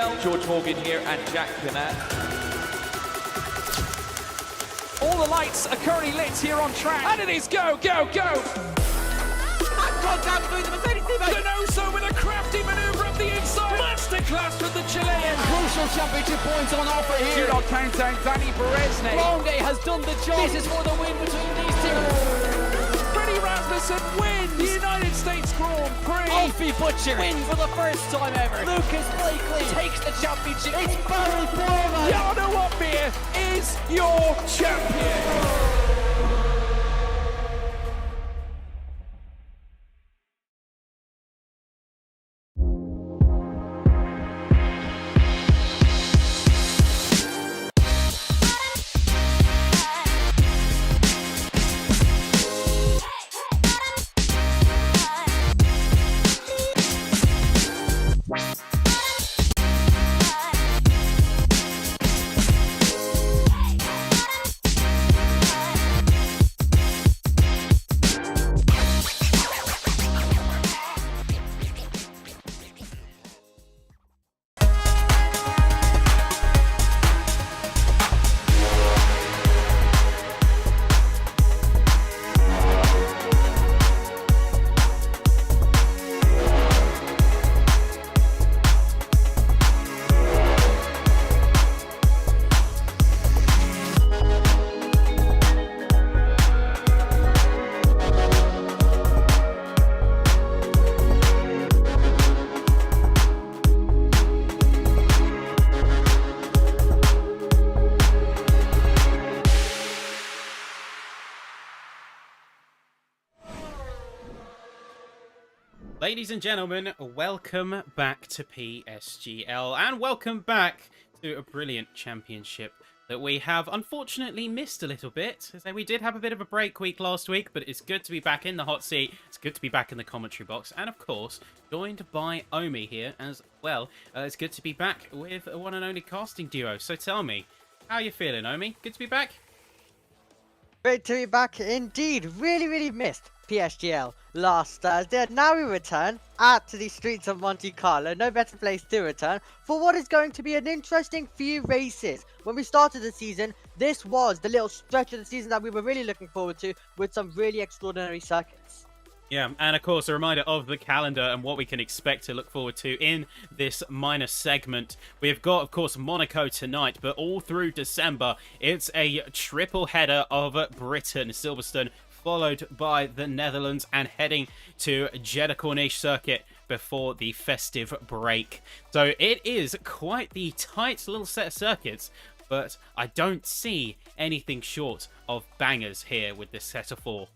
PSGL. George Morgan here and Jack Canat. All the lights are currently lit here on track. And it is go, go, go! Contact between the Mercedes teammates. Denoso with a crafty maneuver up the inside. Masterclass from the Chilean. Crucial championship points on offer here. Do not count out Danny Beresne. Longe has done the job. This is for the win between these two. Freddie Rasmussen wins the United States Grand Prix. Alfie Butcher wins for the first time ever. Lucas Blakely takes the championship. It's Barry Foreman. Jarno Opmeer is your champion. Ladies and gentlemen, welcome back to PSGL and welcome back to a brilliant championship that we have unfortunately missed a little bit. As we did have a bit of a break week last week, but it's good to be back in the hot seat. It's good to be back in the commentary box and of course joined by Omi here as well. It's good to be back with a one and only casting duo. So tell me, how are you feeling, Omi? Good to be back? Great to be back indeed. Really missed PSGL last Thursday. Now we return out to the streets of Monte Carlo. No better place to return for what is going to be an interesting few races. When we started the season, this was the little stretch of the season that we were really looking forward to with some really extraordinary circuits. Yeah, and of course, a reminder of the calendar and what we can expect to look forward to in this minor segment. We've got, of course, Monaco tonight, but all through December, it's a triple header of Britain, Silverstone, followed by the Netherlands, and heading to Jeddah Corniche circuit before the festive break. So it is quite the tight little set of circuits, but I don't see anything short of bangers here with this set of four.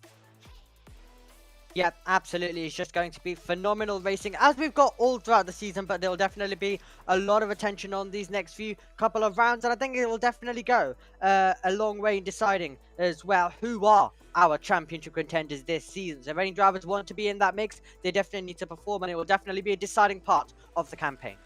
Yeah, absolutely. It's just going to be phenomenal racing as we've got all throughout the season, but there will definitely be a lot of attention on these next few couple of rounds, and I think it will definitely go a long way in deciding as well who are our championship contenders this season. So if any drivers want to be in that mix, they definitely need to perform, and it will definitely be a deciding part of the campaign.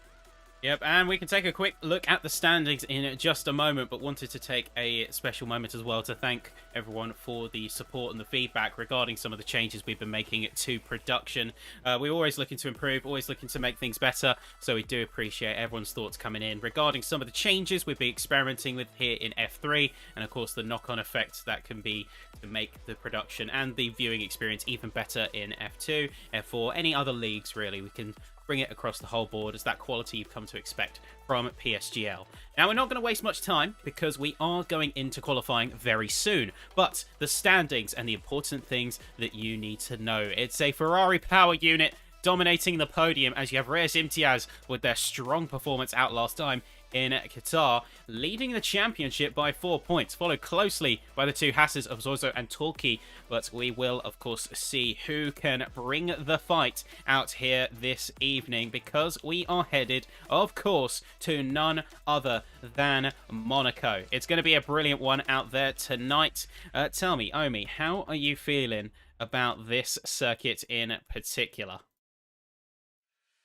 Yep, and we can take a quick look at the standings in just a moment, but wanted to take a special moment as well to thank everyone for the support and the feedback regarding some of the changes we've been making to production. We're always looking to improve, always looking to make things better, so we do appreciate everyone's thoughts coming in regarding some of the changes we've been experimenting with here in F3, and of course the knock-on effect that can be to make the production and the viewing experience even better in F2, F4, any other leagues really. We can bring it across the whole board as that quality you've come to expect from PSGL. Now, we're not going to waste much time because we are going into qualifying very soon, but the standings and the important things that you need to know. It's a Ferrari power unit dominating the podium as you have Reyes Imtiaz with their strong performance out last time in Qatar, leading the championship by 4 points, followed closely by the two Hasses of Zozo and Torquay. But we will, of course, see who can bring the fight out here this evening, because we are headed, of course, to none other than Monaco. It's going to be a brilliant one out there tonight. Tell me, Omi, how are you feeling about this circuit in particular?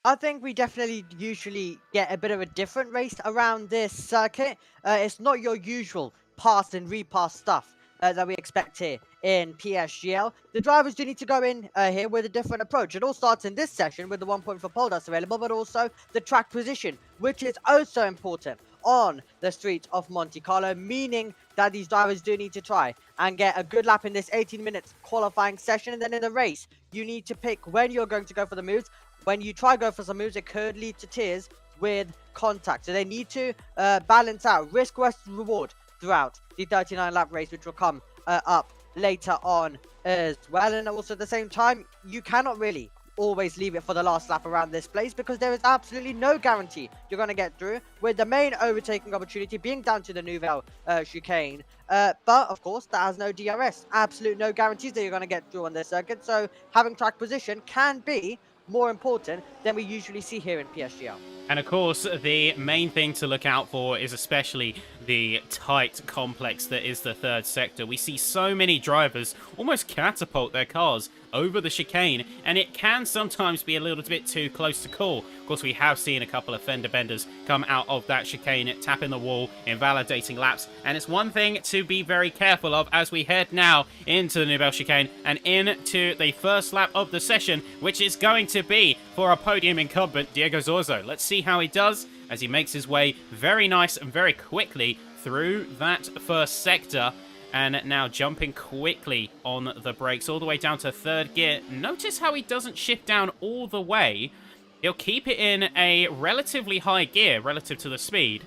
I think we definitely usually get a bit of a different race around this circuit. It's not your usual pass and repass stuff that we expect here in PSGL. The drivers do need to go in here with a different approach. It all starts in this session with the 1 point for pole that's available, but also the track position, which is also important on the streets of Monte Carlo, meaning that these drivers do need to try and get a good lap in this 18 minutes qualifying session. And then in the race, you need to pick when you're going to go for the moves. When you try go for some moves, it could lead to tears with contact. So they need to balance out risk versus reward throughout the 39 lap race, which will come up later on as well. And also at the same time, you cannot really always leave it for the last lap around this place, because there is absolutely no guarantee you're going to get through, with the main overtaking opportunity being down to the Nouvelle chicane. But of course, that has no DRS. Absolute no guarantees that you're going to get through on this circuit. So having track position can be more important than we usually see here in PSGL. And of course, the main thing to look out for is especially the tight complex that is the third sector. We see so many drivers almost catapult their cars over the chicane, and it can sometimes be a little bit too close to call. Of course, we have seen a couple of fender benders come out of that chicane, tapping the wall, invalidating laps, and it's one thing to be very careful of as we head now into the Nouvelle chicane and into the first lap of the session, which is going to be for a podium incumbent, Diego Zorzo. Let's see how he does as he makes his way very nice and very quickly through that first sector. And now jumping quickly on the brakes all the way down to third gear. Notice how he doesn't shift down all the way. He'll keep it in a relatively high gear relative to the speed.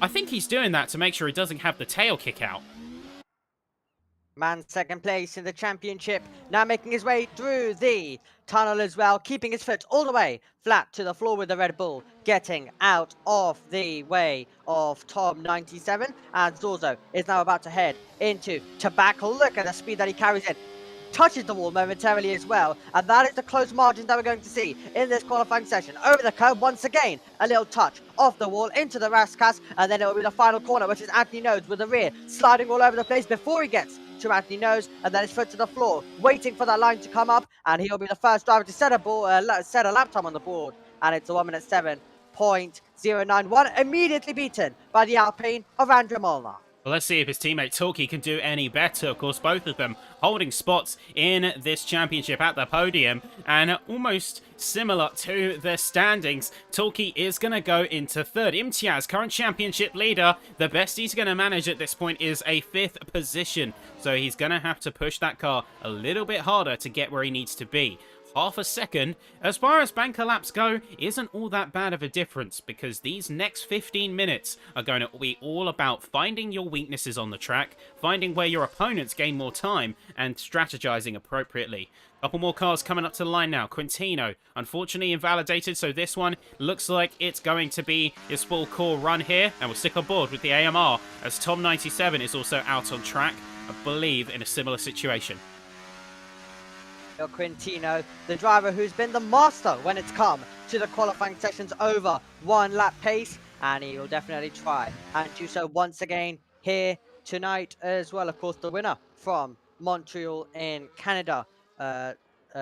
I think he's doing that to make sure he doesn't have the tail kick out. Man second place in the championship, now making his way through the tunnel as well, keeping his foot all the way flat to the floor with the Red Bull, getting out of the way of Tom 97, and Zorzo is now about to head into tobacco. Look at the speed that he carries in. Touches the wall momentarily as well, and that is the close margins that we're going to see in this qualifying session. Over the curb once again, a little touch off the wall into the Raskas, and then it will be the final corner, which is Anthony Nodes with the rear sliding all over the place before he gets to Anthony Nodes, and then his foot to the floor, waiting for that line to come up, and he'll be the first driver to set a lap time on the board, and it's a 1 minute 7.091, immediately beaten by the Alpine of Andrea Molnar. Well, let's see if his teammate Torquay can do any better. Of course, both of them holding spots in this championship at the podium, and almost similar to their standings, Torquay is going to go into third. Imtiaz, current championship leader, the best he's going to manage at this point is a 5th position, so he's going to have to push that car a little bit harder to get where he needs to be. Half a second, as far as banker laps go, isn't all that bad of a difference, because these next 15 minutes are going to be all about finding your weaknesses on the track, finding where your opponents gain more time, and strategizing appropriately. Couple more cars coming up to the line now. Quintino, unfortunately invalidated, so this one looks like it's going to be his full core run here, and we'll stick on board with the AMR, as Tom 97 is also out on track, I believe in a similar situation. Quintino, the driver who's been the master when it's come to the qualifying sessions over 1 lap pace, and he will definitely try and do so once again here tonight as well. Of course, the winner from Montreal in Canada a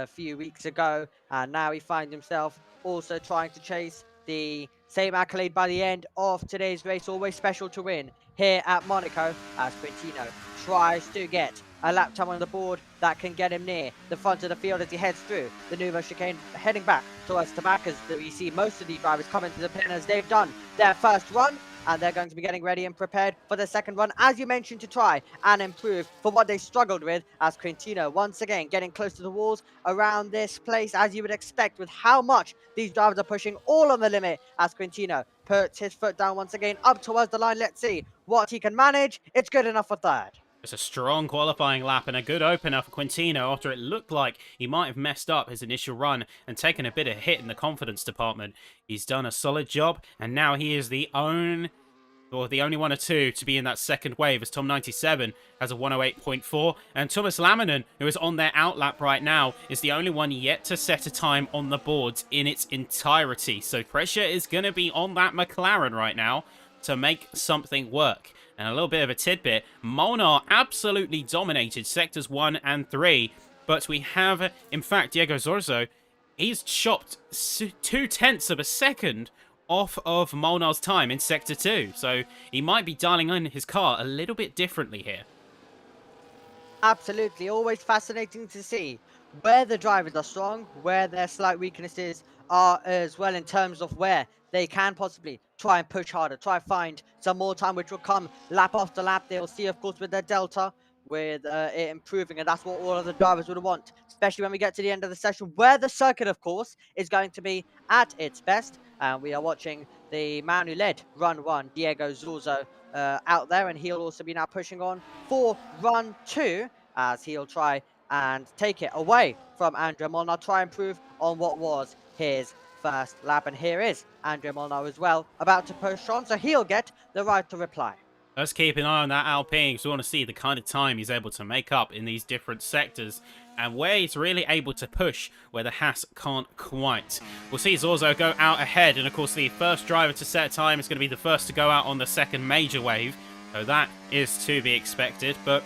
few weeks ago, and now he finds himself also trying to chase the same accolade by the end of today's race. Always special to win here at Monaco, as Quintino tries to get a lap time on the board that can get him near the front of the field as he heads through the Nouvelle chicane, heading back towards Tobacco's. We see most of these drivers coming to the pit as they've done their first run, and they're going to be getting ready and prepared for the second run, as you mentioned, to try and improve for what they struggled with, as Quintino once again getting close to the walls around this place, as you would expect with how much these drivers are pushing all on the limit, as Quintino puts his foot down once again up towards the line. Let's see what he can manage. It's good enough for third. It's a strong qualifying lap and a good opener for Quintino after it looked like he might have messed up his initial run and taken a bit of hit in the confidence department. He's done a solid job, and now he is the only one or two to be in that second wave, as Tom 97 has a 108.4, and Thomas Laminen, who is on their outlap right now, is the only one yet to set a time on the boards in its entirety. So pressure is going to be on that McLaren right now to make something work. And a little bit of a tidbit, Molnar absolutely dominated sectors 1 and 3, but we have, in fact, Diego Zorzo, he's chopped 0.2 of a second off of Molnar's time in sector 2, so he might be dialing in his car a little bit differently here. Absolutely, always fascinating to see where the drivers are strong, where their slight weaknesses are as well, in terms of where they can possibly try and push harder, try and find some more time, which will come lap after lap. They'll see, of course, with their delta, with it improving, and that's what all of the drivers would want, especially when we get to the end of the session, where the circuit, of course, is going to be at its best. And we are watching the man who led run 1, Diego Zorzo, out there, and he'll also be now pushing on for run 2, as he'll try and take it away from Andre Molnar, try and improve on what was his first lap. And here is Andre Molnar as well, about to push on, so he'll get the right to reply. Let's keep an eye on that Alpine, because we want to see the kind of time he's able to make up in these different sectors, and where he's really able to push where the Haas can't quite. We'll see Zorzo go out ahead, and of course the first driver to set a time is going to be the first to go out on the second major wave, so that is to be expected. But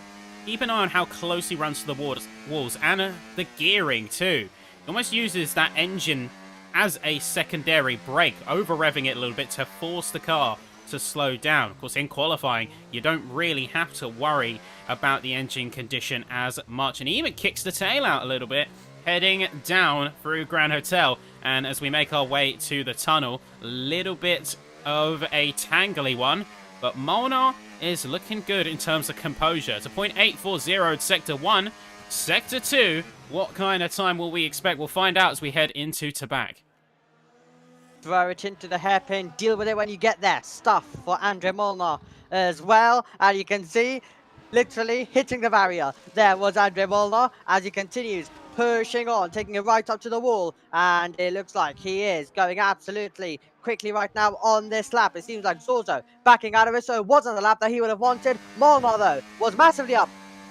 keep an eye on how close he runs to the walls, and the gearing too. He almost uses that engine as a secondary brake, over-revving it a little bit to force the car to slow down. Of course, in qualifying, you don't really have to worry about the engine condition as much, and he even kicks the tail out a little bit, heading down through Grand Hotel. And as we make our way to the tunnel, a little bit of a tangly one, but Molnar is looking good in terms of composure. It's a 0.840 in Sector 1. Sector 2, what kind of time will we expect? We'll find out as we head into Tabac. Throw it into the hairpin, deal with it when you get there. Stuff for Andre Molnar as well. And you can see, literally hitting the barrier. There was Andre Molnar as he continues pushing on, taking it right up to the wall. And it looks like he is going absolutely quickly right now on this lap. It seems like Zorzo backing out of it, so it wasn't the lap that he would have wanted. Molnar, though, was massively up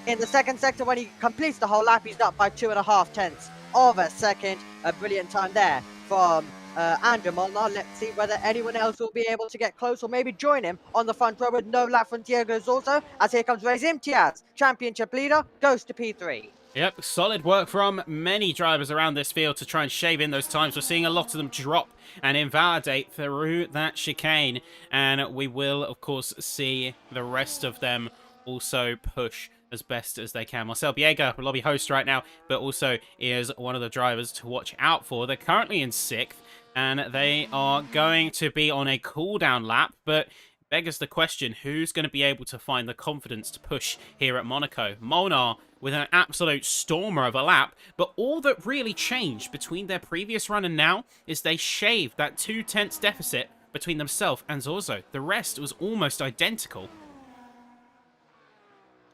in the second sector. When he completes the whole lap, he's up by 2.5 tenths of a second. A brilliant time there from Andre Molnar. Let's see whether anyone else will be able to get close or maybe join him on the front row, with no lap from Diego Zorzo, as here comes Reyes Imtiaz, championship leader, goes to P3. Yep, solid work from many drivers around this field to try and shave in those times. We're seeing a lot of them drop and invalidate through that chicane, and we will, of course, see the rest of them also push as best as they can. Marcel Biega, lobby host right now, but also is one of the drivers to watch out for. They're currently in 6th, and they are going to be on a cooldown lap, but beggars the question, who's going to be able to find the confidence to push here at Monaco? Molnar with an absolute stormer of a lap, but all that really changed between their previous run and now is they shaved that 2 tenths deficit between themselves and Zorzo. The rest was almost identical.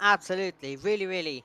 Absolutely, really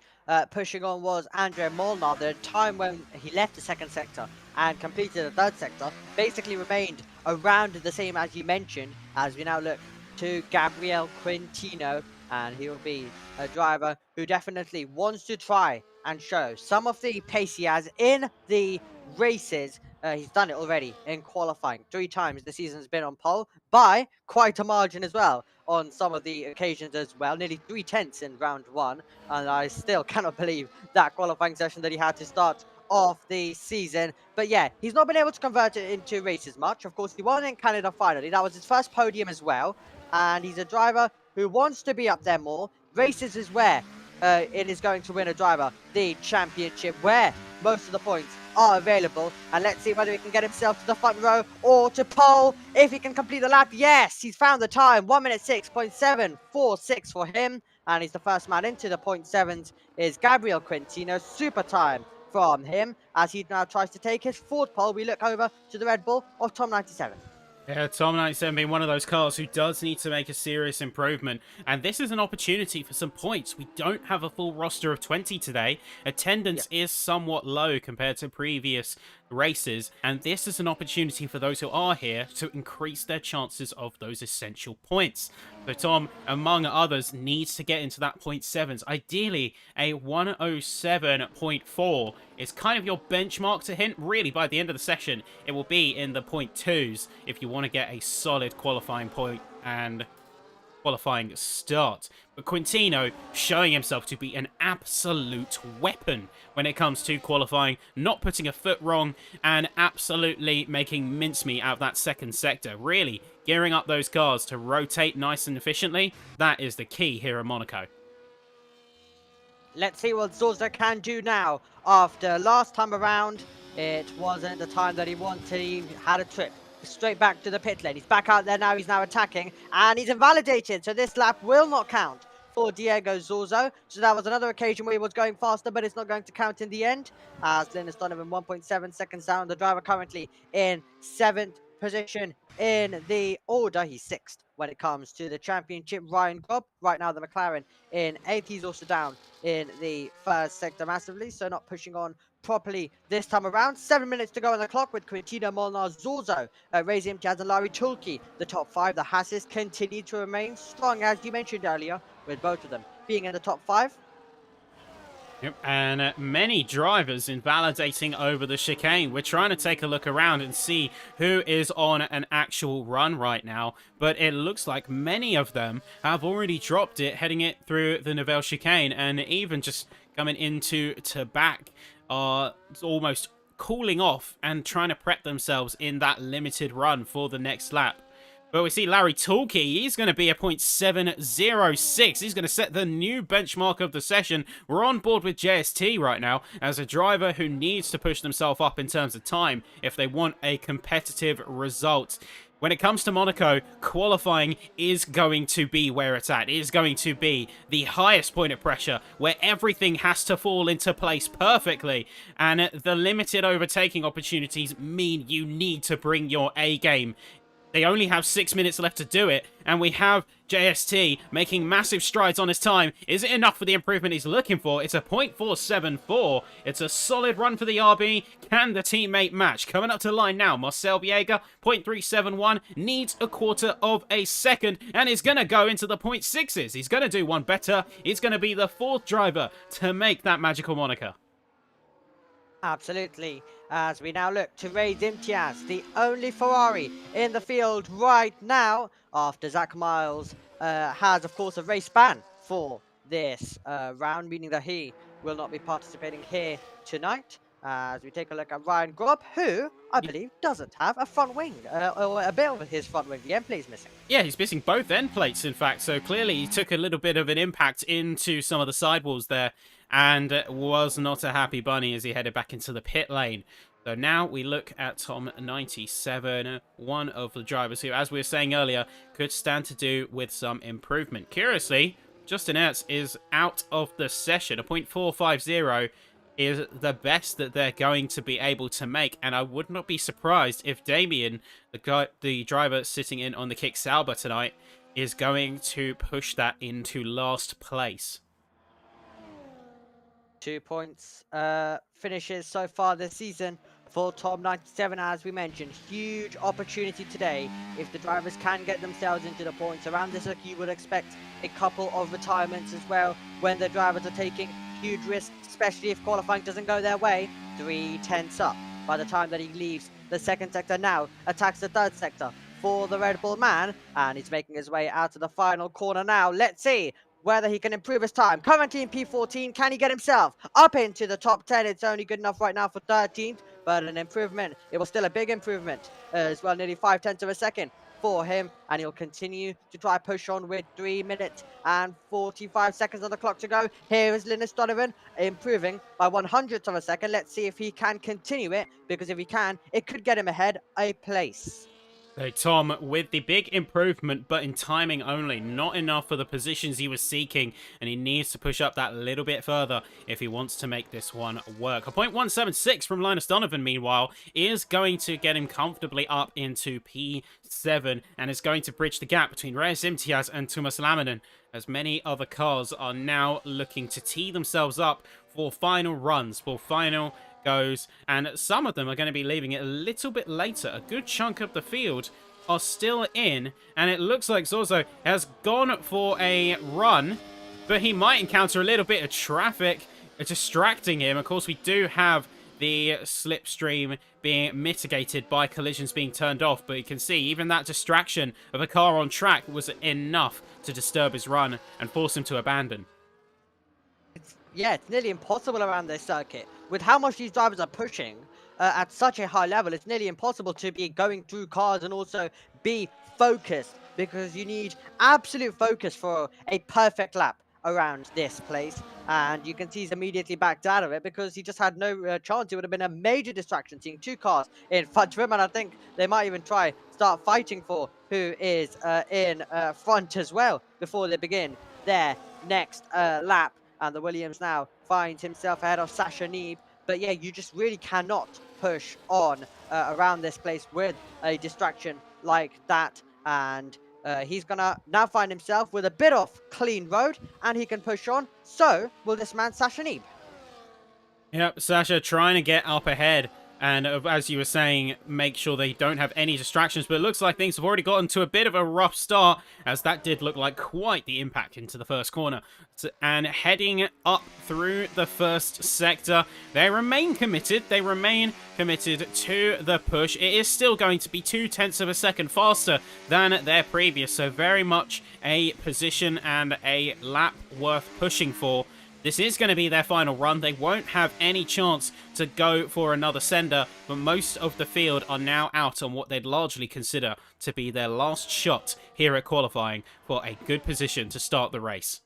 pushing on was Andre Molnar. The time when he left the second sector and completed the third sector basically remained around the same as you mentioned, as we now look to Gabriel Quintino, and he will be a driver who definitely wants to try and show some of the pace he has in the races. He's done it already in qualifying 3 times. The season's been on pole by quite a margin as well on some of the occasions as well. Nearly 3 tenths in round 1. And I still cannot believe that qualifying session that he had to start off the season. But yeah, he's not been able to convert it into races much. Of course, he won in Canada finally. That was his first podium as well. And he's a driver who wants to be up there more. Races is where it is going to win a driver the championship, where most of the points are available. And let's see whether he can get himself to the front row or to pole. If he can complete the lap, yes, he's found the time. 1 minute 6.746 for him, and he's the first man into the 0.7s is Gabriel Quintino. Super time from him as he now tries to take his 4th pole. We look over to the Red Bull of Tom 97. Yeah, Tom 97 being one of those cars who does need to make a serious improvement. And this is an opportunity for some points. We don't have a full roster of 20 today. Attendance is somewhat low compared to previous races. And this is an opportunity for those who are here to increase their chances of those essential points. So Tom, among others, needs to get into that 0.7s. Ideally, a 107.4 is kind of your benchmark to hint. Really, by the end of the session, it will be in the 0.2s if you want to get a solid qualifying point and qualifying start. But Quintino showing himself to be an absolute weapon when it comes to qualifying, not putting a foot wrong and absolutely making mincemeat out of that second sector. Really gearing up those cars to rotate nice and efficiently. That is the key here at Monaco. Let's see what Zorza can do now. After last time around, it wasn't the time that he wanted. He had a trip straight back to the pit lane. He's back out there now. He's now attacking, and he's invalidated. So this lap will not count for Diego Zorzo. So that was another occasion where he was going faster, but it's not going to count in the end. As Linus Donovan 1.7 seconds down. The driver currently in 7th position in the order. He's 6th when it comes to the championship. Ryan Grob, right now the McLaren in 8th. He's also down in the first sector massively, so not pushing on properly this time around. 7 minutes to go on the clock with Quintino, Molnar, Zorzo, Razy Imtiaz and Larry Tulki. The top 5, the Hasses, continue to remain strong, as you mentioned earlier, with both of them being in the top 5. Yep, and many drivers invalidating over the chicane. We're trying to take a look around and see who is on an actual run right now, but it looks like many of them have already dropped it, heading it through the Nivelle chicane, and even just coming into back are almost cooling off and trying to prep themselves in that limited run for the next lap. But we see Larry Tulke, he's going to be a .706. He's going to set the new benchmark of the session. We're on board with JST right now as a driver who needs to push themselves up in terms of time if they want a competitive result. When it comes to Monaco, qualifying is going to be where it's at. It is going to be the highest point of pressure where everything has to fall into place perfectly. And the limited overtaking opportunities mean you need to bring your A game. They only have 6 minutes left to do it, and we have JST making massive strides on his time. Is it enough for the improvement he's looking for? It's a .474. It's a solid run for the RB. Can the teammate match? Coming up to the line now, Marcel Biega, .371, needs a quarter of a second, and is going to go into the .6s. He's going to do one better. He's going to be the 4th driver to make that magical moniker. Absolutely. As we now look to Razy Imtiaz, the only Ferrari in the field right now, after Zach Miles has, of course, a race ban for this round, meaning that he will not be participating here tonight. As we take a look at Ryan Grob, who, I believe, doesn't have a front wing, or a bit of his front wing. The end plate is missing. Yeah, he's missing both end plates, in fact, so clearly he took a little bit of an impact into some of the sidewalls there, and was not a happy bunny as he headed back into the pit lane. So now we look at Tom 97, one of the drivers who, as we were saying earlier, could stand to do with some improvement. Curiously, Justin Ertz is out of the session. A .450 is the best that they're going to be able to make, and I would not be surprised if Damien, the driver sitting in on the Kick Sauber tonight, is going to push that into last place. 2 points finishes so far this season for Tom 97, as we mentioned. Huge opportunity today if the drivers can get themselves into the points. Around this look, you would expect a couple of retirements as well when the drivers are taking huge risks, especially if qualifying doesn't go their way. 3/10 up by the time that he leaves the second sector. Now attacks the third sector for the Red Bull man, and he's making his way out to the final corner now. Let's see whether he can improve his time. Currently in P14, can he get himself up into the top 10? It's only good enough right now for 13th, but an improvement. It was still a big improvement as well, nearly 0.5 of a second for him, and he'll continue to try push on with 3 minutes and 45 seconds on the clock to go. Here is Linus Donovan improving by 1/100th of a second. Let's see if he can continue it, because if he can, it could get him ahead a place. So Tom with the big improvement, but in timing only. Not enough for the positions he was seeking, and he needs to push up that little bit further if he wants to make this one work. A .176 from Linus Donovan, meanwhile, is going to get him comfortably up into P7, and is going to bridge the gap between Reyes Imtiaz and Thomas Laminen, as many other cars are now looking to tee themselves up for final runs, for final goes, and some of them are going to be leaving it a little bit later. A good chunk of the field are still in, and it looks like Zorzo has gone for a run, but he might encounter a little bit of traffic distracting him. Of course, we do have the slipstream being mitigated by collisions being turned off, but you can see even that distraction of a car on track was enough to disturb his run and force him to abandon. Yeah, it's nearly impossible around this circuit. With how much these drivers are pushing at such a high level, it's nearly impossible to be going through cars and also be focused, because you need absolute focus for a perfect lap around this place. And you can see he's immediately backed out of it because he just had no chance. It would have been a major distraction seeing 2 cars in front of him. And I think they might even start fighting for who is in front as well before they begin their next lap. And the Williams now finds himself ahead of Sasha Neeb. But yeah, you just really cannot push on around this place with a distraction like that. And he's gonna now find himself with a bit of clean road, and he can push on. So will this man Sasha Neeb. Yep, Sasha trying to get up ahead. And as you were saying, make sure they don't have any distractions. But it looks like things have already gotten to a bit of a rough start, as that did look like quite the impact into the first corner. And heading up through the first sector, they remain committed. They remain committed to the push. It is still going to be 0.2 of a second faster than their previous. So very much a position and a lap worth pushing for. This is going to be their final run. They won't have any chance to go for another sender, but most of the field are now out on what they'd largely consider to be their last shot here at qualifying for a good position to start the race.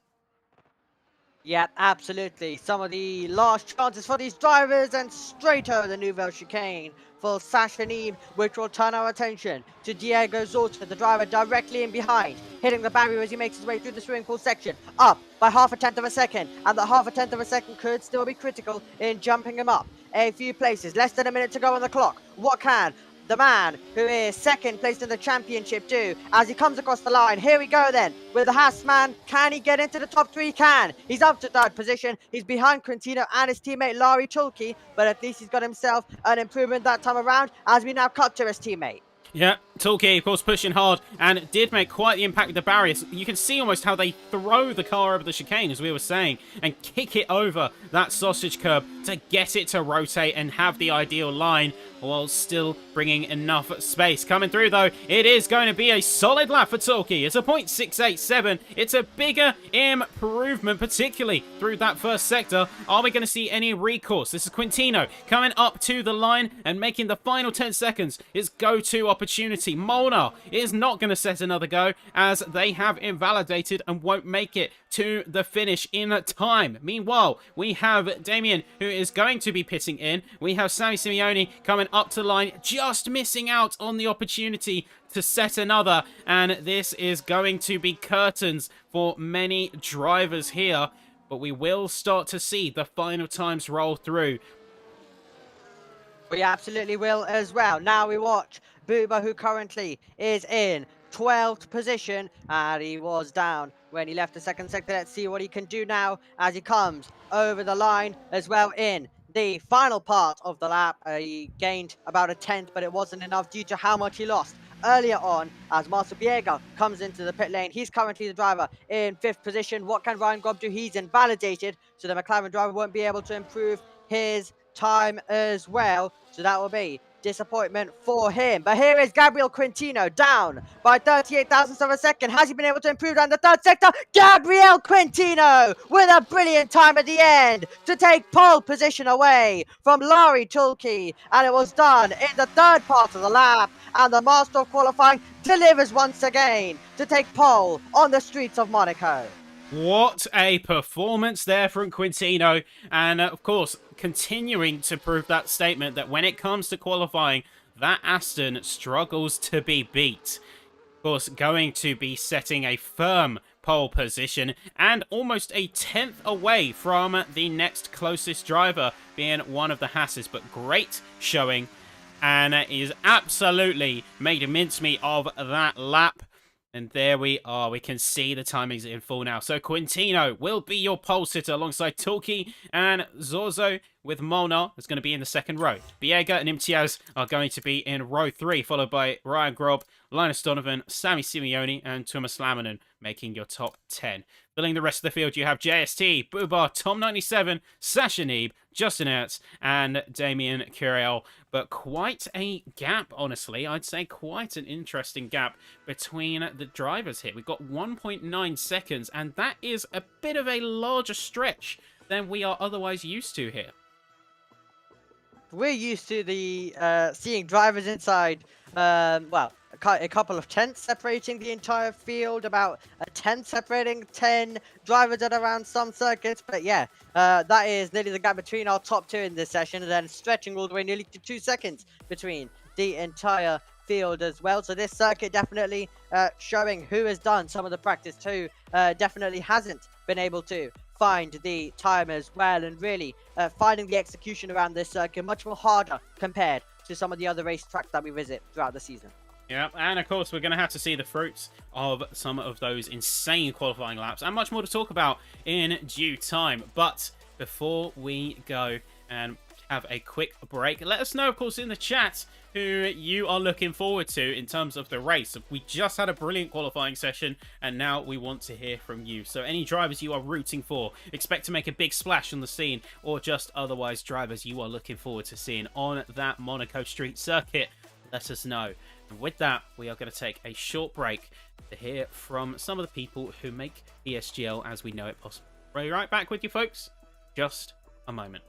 Yeah, absolutely. Some of the last chances for these drivers, and straight over the Nouvelle Chicane for Sasha Neeb, which will turn our attention to Diego Zorta, the driver directly in behind, hitting the barrier as he makes his way through the swimming pool section, up by 0.5 of a second, and that 0.5 of a second could still be critical in jumping him up a few places. Less than a minute to go on the clock. What can the man who is second placed in the championship do as he comes across the line? Here we go then with the Haas man. Can he get into the top 3? Can. He's up to 3rd position. He's behind Quintino and his teammate Larry Tulke, but at least he's got himself an improvement that time around as we now cut to his teammate. Yeah, Tulke, of course, pushing hard, and did make quite the impact with the barriers. You can see almost how they throw the car over the chicane, as we were saying, and kick it over that sausage curb to get it to rotate and have the ideal line, while still bringing enough space. Coming through, though, it is going to be a solid lap for Tulke. It's a 0.687. It's a bigger improvement, particularly through that first sector. Are we going to see any recourse? This is Quintino coming up to the line and making the final 10 seconds his go-to opportunity. Molnar is not going to set another go, as they have invalidated and won't make it to the finish in time. Meanwhile, we have Damien, who is going to be pitting in. We have Sammy Simeone coming up to the line, just missing out on the opportunity to set another, and this is going to be curtains for many drivers here, but we will start to see the final times roll through. We absolutely will as well. Now we watch Booba, who currently is in 12th position, and he was down when he left the second sector. Let's see what he can do now as he comes over the line as well in the final part of the lap. He gained about 1/10, but it wasn't enough due to how much he lost earlier on as Marcel Biega comes into the pit lane. He's currently the driver in 5th position. What can Ryan Grob do? He's invalidated, so the McLaren driver won't be able to improve his time as well, so that will be disappointment for him. But here is Gabriel Quintino down by 38 thousandths of a second. Has he been able to improve down the 3rd sector? Gabriel Quintino with a brilliant time at the end to take pole position away from Larry Tulke, and it was done in the 3rd part of the lap, and the master of qualifying delivers once again to take pole on the streets of Monaco. What a performance there from Quintino, and of course continuing to prove that statement that when it comes to qualifying, that Aston struggles to be beat. Of course, going to be setting a firm pole position and almost a 10th away from the next closest driver, being one of the Hasses, but great showing, and is absolutely made a mincemeat of that lap. And there we are. We can see the timings in full now. So Quintino will be your pole sitter alongside Tulke, and Zorzo with Molnar is going to be in the 2nd row. Biega and Imtiaz are going to be in row 3, followed by Ryan Grob, Linus Donovan, Sammy Simeone, and Thomas Lamminen making your top 10. Filling the rest of the field, you have JST, Bubar, Tom97, Sasha Neeb, Justin Ertz, and Damien Curiel. But quite a gap, honestly. I'd say quite an interesting gap between the drivers here. We've got 1.9 seconds, and that is a bit of a larger stretch than we are otherwise used to here. We're used to the seeing drivers inside, well, a couple of tenths separating the entire field, about a tenth separating 10 drivers at around some circuits. But yeah, that is nearly the gap between our top two in this session, and then stretching all the way nearly to 2 seconds between the entire field as well. So this circuit definitely showing who has done some of the practice, who definitely hasn't been able to find the time as well, and really finding the execution around this circuit much more harder compared to some of the other racetracks that we visit throughout the season. Yeah, and of course we're going to have to see the fruits of some of those insane qualifying laps, and much more to talk about in due time. But before we go and have a quick break, let us know, of course, in the chat who you are looking forward to in terms of the race. We just had a brilliant qualifying session, and now we want to hear from you. So any drivers you are rooting for, expect to make a big splash on the scene, or just otherwise drivers you are looking forward to seeing on that Monaco street circuit, let us know. And with that, we are going to take a short break to hear from some of the people who make PSGL as we know it possible. We'll be right back with you folks, just a moment.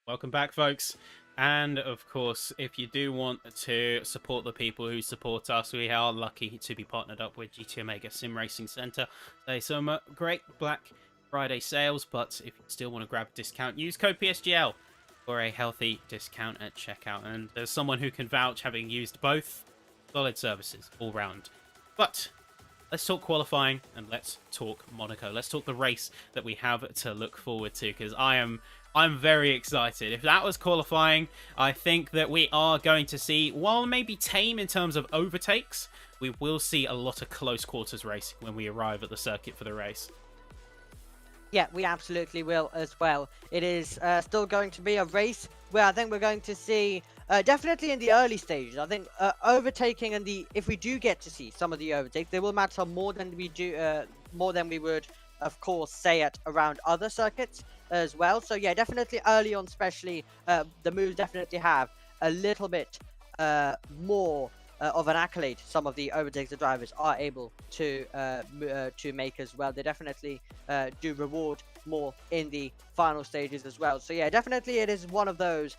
Welcome back, folks. And of course, if you do want to support the people who support us, we are lucky to be partnered up with GT Omega Sim Racing Centre. There's some great Black Friday sales, but if you still want to grab a discount, use code PSGL for a healthy discount at checkout. And there's someone who can vouch, having used both. Solid services all round. But let's talk qualifying and let's talk Monaco. Let's talk the race that we have to look forward to, because I'm very excited. If that was qualifying, I think that we are going to see, while maybe tame in terms of overtakes, we will see a lot of close quarters racing when we arrive at the circuit for the race. Yeah, we absolutely will as well. It is still going to be a race where I think we're going to see, definitely in the early stages, I think overtaking, and if we do get to see some of the overtakes, they will matter more than we would, of course, say at around other circuits as well. So yeah, definitely early on, especially the moves definitely have a little bit more of an accolade. Some of the overtakes the drivers are able to make as well. They definitely do reward more in the final stages as well. So yeah, definitely it is one of those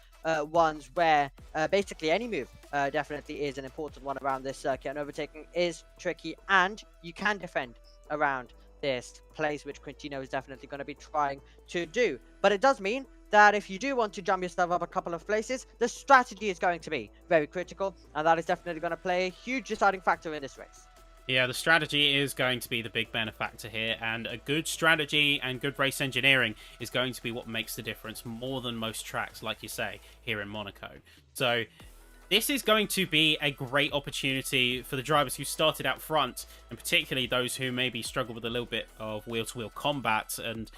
ones where basically any move definitely is an important one around this circuit, and overtaking is tricky, and you can defend around this place, which Quintino is definitely going to be trying to do. But it does mean that if you do want to jump yourself up a couple of places, the strategy is going to be very critical, and that is definitely going to play a huge deciding factor in this race. Yeah, the strategy is going to be the big benefactor here, and a good strategy and good race engineering is going to be what makes the difference more than most tracks, like you say, here in Monaco. So this is going to be a great opportunity for the drivers who started out front, and particularly those who maybe struggle with a little bit of wheel-to-wheel combat and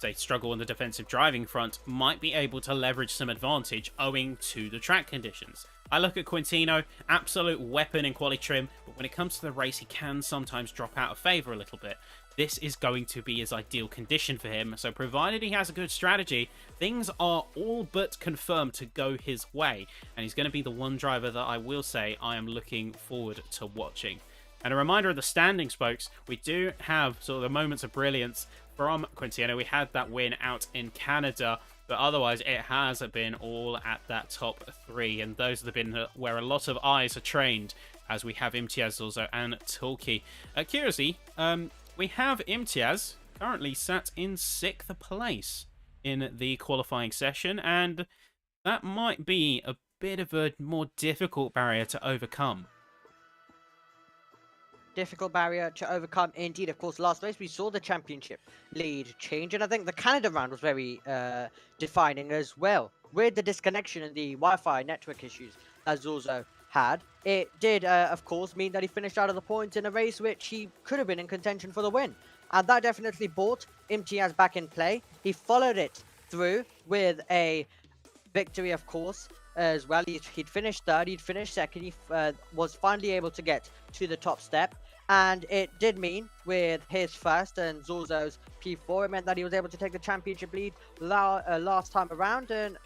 say struggle on the defensive driving front, might be able to leverage some advantage owing to the track conditions. I look at Quintino, absolute weapon in quali trim, but when it comes to the race, he can sometimes drop out of favour a little bit. This is going to be his ideal condition for him, so provided he has a good strategy, things are all but confirmed to go his way, and he's going to be the one driver that I will say I am looking forward to watching. And a reminder of the standings, folks, we do have sort of the moments of brilliance from Quintino. We had that win out in Canada, but otherwise it has been all at that top three, and those have been where a lot of eyes are trained, as we have Imtiaz also and Tulki. Curiously, we have Imtiaz currently sat in 6th place in the qualifying session, and that might be a bit of a more difficult barrier to overcome. Difficult barrier to overcome indeed. Of course, last race we saw the championship lead change, and I think the Canada round was very defining as well, with the disconnection and the Wi-Fi network issues that Zorzo had. It did, of course, mean that he finished out of the points in a race which he could have been in contention for the win. and that definitely brought Imtiaz back in play. He followed it through with a victory, of course, as well. He'd finished third, he'd finished second, he was finally able to get to the top step, and it did mean with his first and Zorzo's P4, it meant that he was able to take the championship lead last time around, and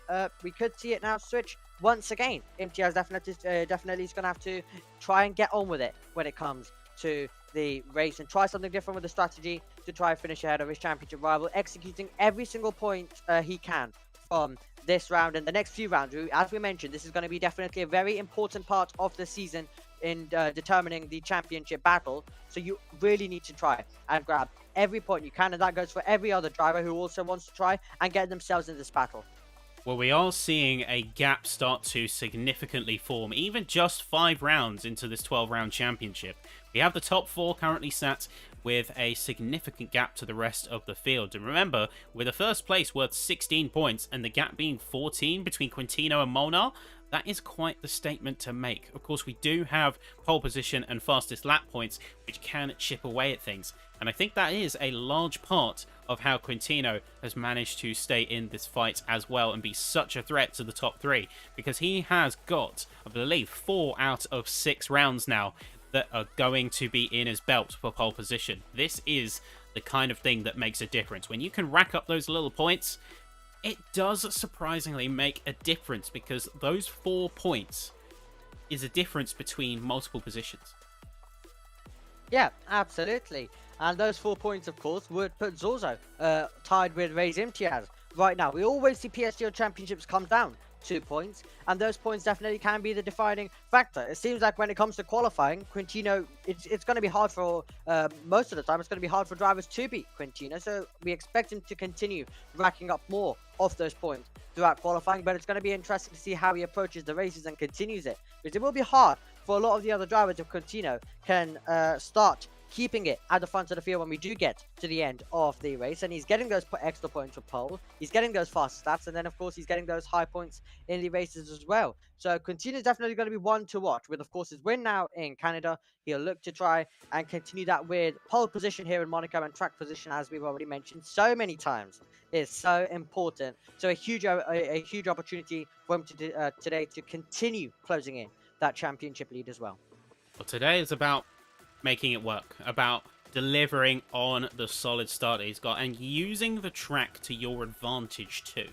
we could see it now switch once again. Imtiaz definitely is going to have to try and get on with it when it comes to the race and try something different with the strategy to try and finish ahead of his championship rival, executing every single point he can from this round and the next few rounds. As we mentioned, this is going to be definitely a very important part of the season in determining the championship battle, so you really need to try and grab every point you can, and that goes for every other driver who also wants to try and get themselves in this battle. Well, we are seeing a gap start to significantly form, even just 5 rounds into this 12-round championship. We have the top 4 currently sat with a significant gap to the rest of the field. And remember, with a first place worth 16 points and the gap being 14 between Quintino and Molnar, that is quite the statement to make. Of course, we do have pole position and fastest lap points, which can chip away at things. And I think that is a large part of how Quintino has managed to stay in this fight as well and be such a threat to the top 3, because he has got, I believe, 4 out of 6 rounds now that are going to be in his belt for pole position. This is the kind of thing that makes a difference. When you can rack up those little points, it does surprisingly make a difference, because those 4 points is a difference between multiple positions. Yeah, absolutely. And those 4 points, of course, would put Zorzo tied with Ray's Imtiaz right now. We always see PSGL championships come down 2 points, and those points definitely can be the defining factor. It seems like when it comes to qualifying, Quintino, it's going to be hard for, most of the time, it's going to be hard for drivers to beat Quintino, so we expect him to continue racking up more of those points throughout qualifying, but it's going to be interesting to see how he approaches the races and continues it, because it will be hard for a lot of the other drivers if Quintino can start keeping it at the front of the field when we do get to the end of the race, and he's getting those extra points for pole, he's getting those fast stats, and then of course he's getting those high points in the races as well. So Quintino is definitely going to be one to watch. With of course his win now in Canada, he'll look to try and continue that with pole position here in Monaco, and track position, as we've already mentioned so many times, is so important. So a huge opportunity for him to today to continue closing in that championship lead as well. Well, today is about making it work, about delivering on the solid start that he's got and using the track to your advantage too.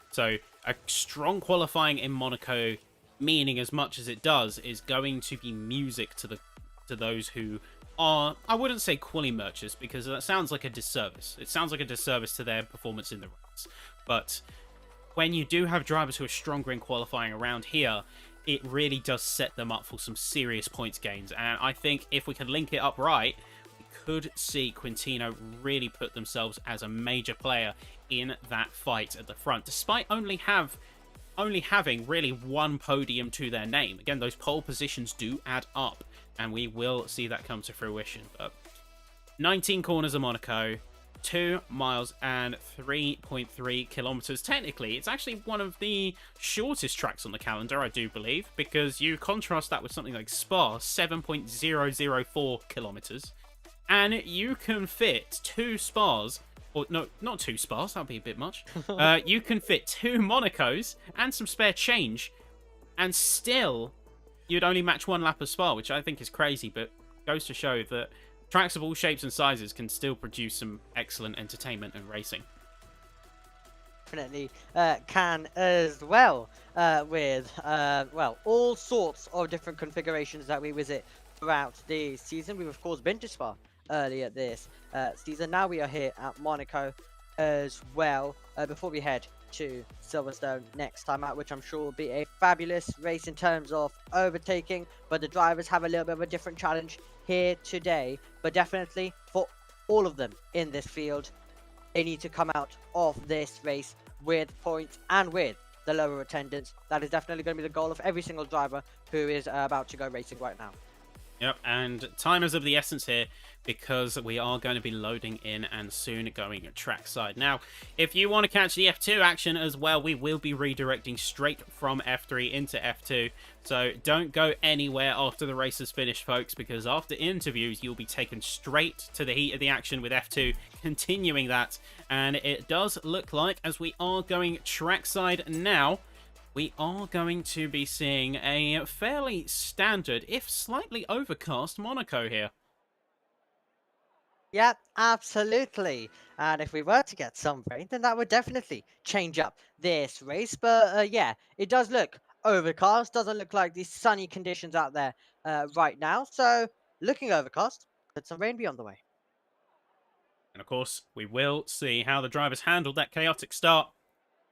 So a strong qualifying in Monaco, meaning as much as it does, is going to be music to those who are, I wouldn't say quali merchants, because that sounds like a disservice. It sounds like a disservice to their performance in the race. But when you do have drivers who are stronger in qualifying around here, it really does set them up for some serious points gains. And I think if we can link it up right, we could see Quintino really put themselves as a major player in that fight at the front, despite only having really 1 podium to their name. Again, those pole positions do add up, and we will see that come to fruition. But 19 corners of Monaco, 2 miles and 3.3 kilometers. Technically, it's actually one of the shortest tracks on the calendar, I do believe, because you contrast that with something like Spa, 7.004 kilometers, and you can fit 2 Spas, or no, not 2 Spas, that'd be a bit much. You can fit 2 Monacos and some spare change, and still you'd only match 1 lap of Spa, which I think is crazy, but goes to show that tracks of all shapes and sizes can still produce some excellent entertainment and racing. Definitely can as well, with well, all sorts of different configurations that we visit throughout the season. We've of course been to Spa earlier this season. Now we are here at Monaco as well, before we head to Silverstone next time out, which I'm sure will be a fabulous race in terms of overtaking, but the drivers have a little bit of a different challenge here today. But definitely for all of them in this field, they need to come out of this race with points and with the lower attendance. That is definitely going to be the goal of every single driver who is about to go racing right now. Yep, and time is of the essence here because we are going to be loading in and soon going trackside. Now, if you want to catch the F2 action as well, we will be redirecting straight from F3 into F2. So don't go anywhere after the race is finished, folks, because after interviews, you'll be taken straight to the heat of the action with F2, continuing that. And it does look like, as we are going trackside now, we are going to be seeing a fairly standard, if slightly overcast, Monaco here. Yep, absolutely. And if we were to get some rain, then that would definitely change up this race. But yeah, it does look overcast. Doesn't look like these sunny conditions out there right now. So looking overcast, could some rain be on the way? And of course, we will see how the drivers handled that chaotic start.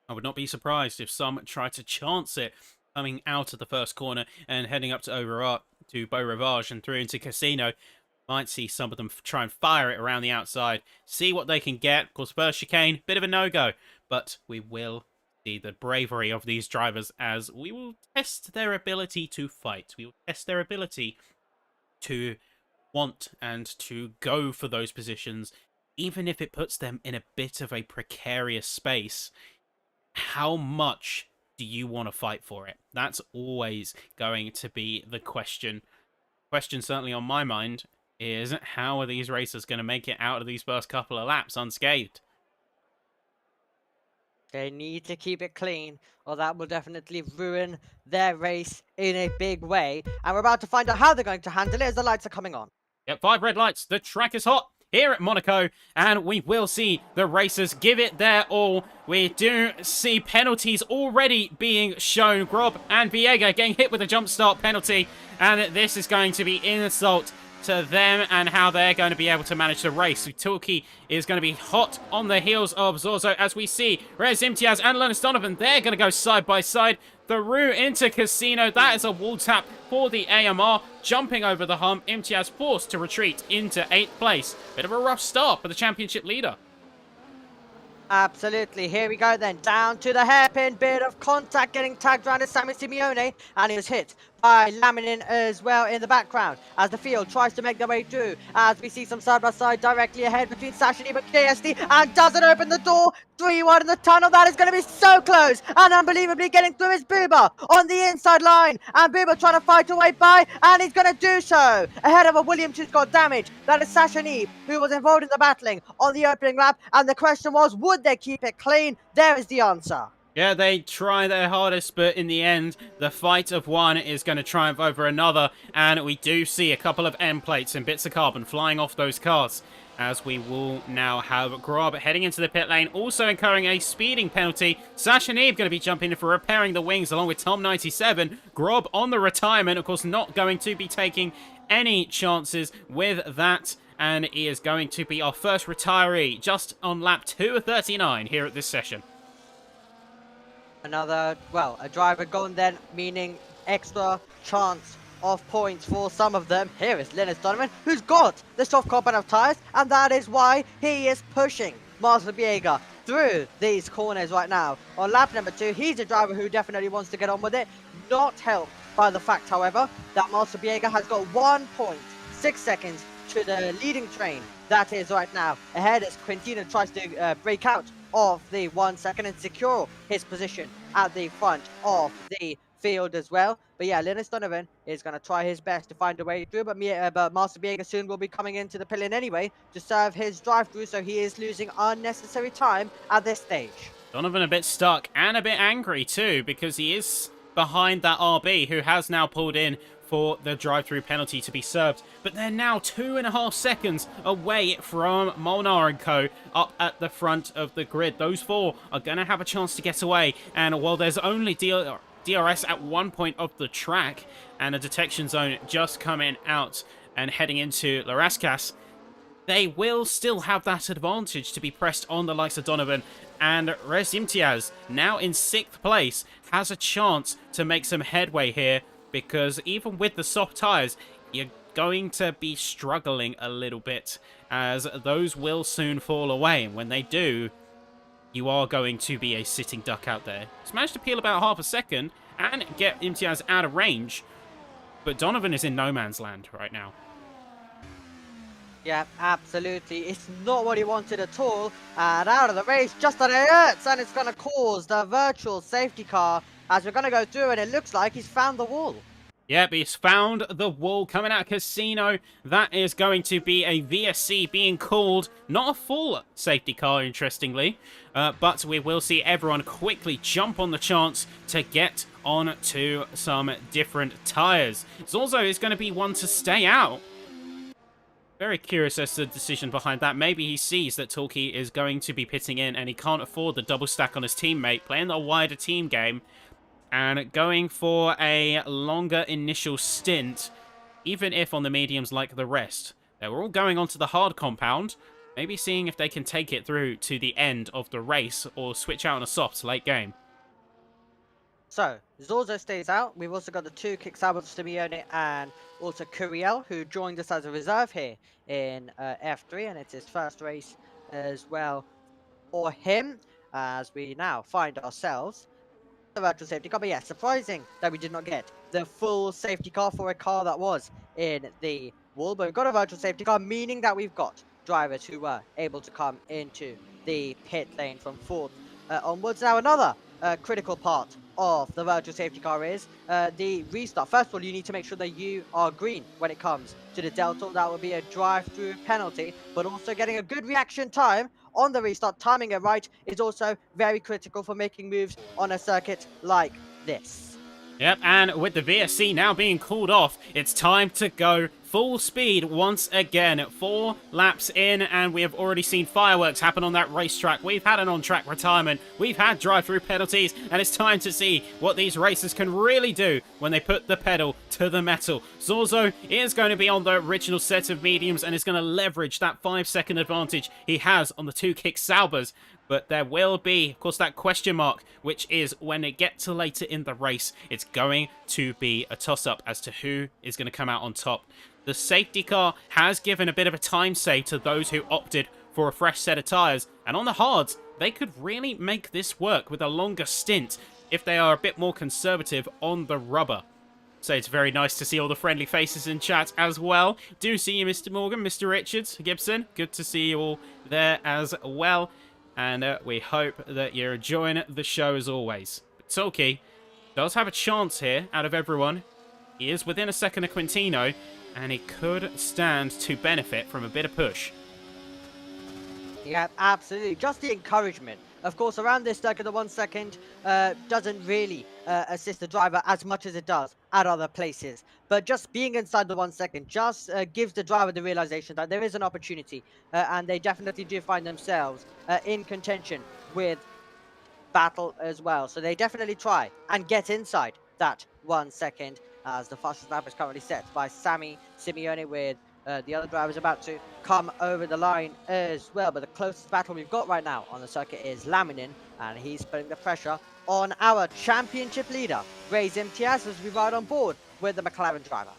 I would not be surprised if some try to chance it coming out of the first corner and heading up to Beau Rivage and through into Casino. Might see some of them try and fire it around the outside, see what they can get. Of course, first chicane, bit of a no-go, but we will see the bravery of these drivers as we will test their ability to fight. We will test their ability to want and to go for those positions, even if it puts them in a bit of a precarious space. How much do you want to fight for it? That's always going to be the question. Question certainly on my mind is, how are these racers going to make it out of these first couple of laps unscathed? They need to keep it clean, or that will definitely ruin their race in a big way. And we're about to find out how they're going to handle it as the lights are coming on. Yep, 5 red lights. The track is hot here at Monaco, and we will see the racers give it their all. We do see penalties already being shown. Grob and Viega getting hit with a jump start penalty, and this is going to be insult to them and how they're going to be able to manage the race. Tulki is going to be hot on the heels of Zorzo as we see Rez Imtiaz and Linus Donovan. They're going to go side by side through into Casino. That is a wall tap for the AMR. Jumping over the hump, Imtiaz forced to retreat into 8th place. Bit of a rough start for the championship leader. Absolutely. Here we go then. Down to the hairpin. Bit of contact getting tagged around as Sammy Simeone. And he was hit by Laminin as well in the background as the field tries to make their way through. As we see some side-by-side directly ahead between Sashini and KSD. And doesn't open the door. 3-1 in the tunnel. That is going to be so close. And unbelievably getting through is Booba on the inside line. And Booba trying to fight away by. And he's going to do so ahead of a Williams who's got damage. That is Sashini who was involved in the battling on the opening lap. And the question was, would they keep it clean? There is the answer. Yeah, they try their hardest, but in the end, the fight of one is going to triumph over another, and we do see a couple of end plates and bits of carbon flying off those cars, as we will now have Grob heading into the pit lane, also incurring a speeding penalty. Sasha Neeb going to be jumping in for repairing the wings along with Tom97. Grob on the retirement, of course, not going to be taking any chances with that, and he is going to be our first retiree just on lap 2 of 39 here at this session. Another, well, a driver gone then, meaning extra chance of points for some of them. Here is Linus Donovan, who's got the soft carbon of tyres, and that is why he is pushing Marcel Biega through these corners right now. On lap number 2, he's a driver who definitely wants to get on with it. Not helped by the fact, however, that Marcel Biega has got 1.6 seconds to the leading train. That is right now ahead as Quintino tries to break out of the 1 second and secure his position at the front of the field as well. But yeah, Linus Donovan is going to try his best to find a way through, but Master Biega soon will be coming into the pit-lane anyway to serve his drive-through, so he is losing unnecessary time at this stage. Donovan a bit stuck and a bit angry too, because he is behind that RB who has now pulled in for the drive-through penalty to be served, but they're now 2.5 seconds away from Molnar & Co. up at the front of the grid. Those four are going to have a chance to get away, and while there's only DRS at one point of the track and a detection zone just coming out and heading into Larascas, they will still have that advantage to be pressed on the likes of Donovan. And Rez Imtiaz, now in 6th place, has a chance to make some headway here, because even with the soft tyres, you're going to be struggling a little bit, as those will soon fall away. And when they do, you are going to be a sitting duck out there. He's managed to peel about half a second and get Imtiaz out of range. But Donovan is in no man's land right now. Yeah, absolutely. It's not what he wanted at all. And out of the race, just on it hurts, and it's going to cause the virtual safety car as we're going to go through, and it looks like he's found the wall. Yep, he's found the wall coming out of Casino. That is going to be a VSC being called. Not a full safety car, interestingly. But we will see everyone quickly jump on the chance to get on to some different tyres. Zorzo is going to be one to stay out. Very curious as to the decision behind that. Maybe he sees that Torquay is going to be pitting in and he can't afford the double stack on his teammate, playing a wider team game and going for a longer initial stint, even if on the mediums like the rest. They were all going onto the hard compound, maybe seeing if they can take it through to the end of the race or switch out on a soft late game. So, Zorzo stays out. We've also got the two Kicksabos, Simeone and also Curiel, who joined us as a reserve here in F3, and it's his first race as well for him, as we now find ourselves the virtual safety car. But yeah, surprising that we did not get the full safety car for a car that was in the wall, but we've got a virtual safety car, meaning that we've got drivers who were able to come into the pit lane from fourth onwards. Now, another critical part of the virtual safety car is the restart. First of all, you need to make sure that you are green when it comes to the delta. That would be a drive-through penalty, but also getting a good reaction time on the restart, timing it right, is also very critical for making moves on a circuit like this. Yep, and with the VSC now being called off, it's time to go full speed once again. 4 laps in, and we have already seen fireworks happen on that racetrack. We've had an on-track retirement, we've had drive-through penalties, and it's time to see what these racers can really do when they put the pedal to the metal. Zorzo is going to be on the original set of mediums and is going to leverage that 5-second advantage he has on the 2 kick Saubers. But there will be, of course, that question mark, which is when they get to later in the race, it's going to be a toss-up as to who is going to come out on top. The safety car has given a bit of a time save to those who opted for a fresh set of tyres, and on the hards, they could really make this work with a longer stint if they are a bit more conservative on the rubber. So it's very nice to see all the friendly faces in chat as well. Do see you, Mr. Morgan, Mr. Richards, Gibson. Good to see you all there as well. And we hope that you're enjoying the show as always. But Torquay does have a chance here out of everyone. He is within a second of Quintino, and he could stand to benefit from a bit of push. Yeah, absolutely. Just the encouragement. Of course, around this circuit, the 1 second doesn't really assist the driver as much as it does at other places. But just being inside the 1 second just gives the driver the realization that there is an opportunity. And they definitely do find themselves in contention with battle as well. So they definitely try and get inside that 1 second, as the fastest lap is currently set by Sammy Simeone, with the other drivers about to come over the line as well. But the closest battle we've got right now on the circuit is Laminin, and he's putting the pressure on our championship leader, Ray's Imtiaz, as we ride on board with the McLaren driver.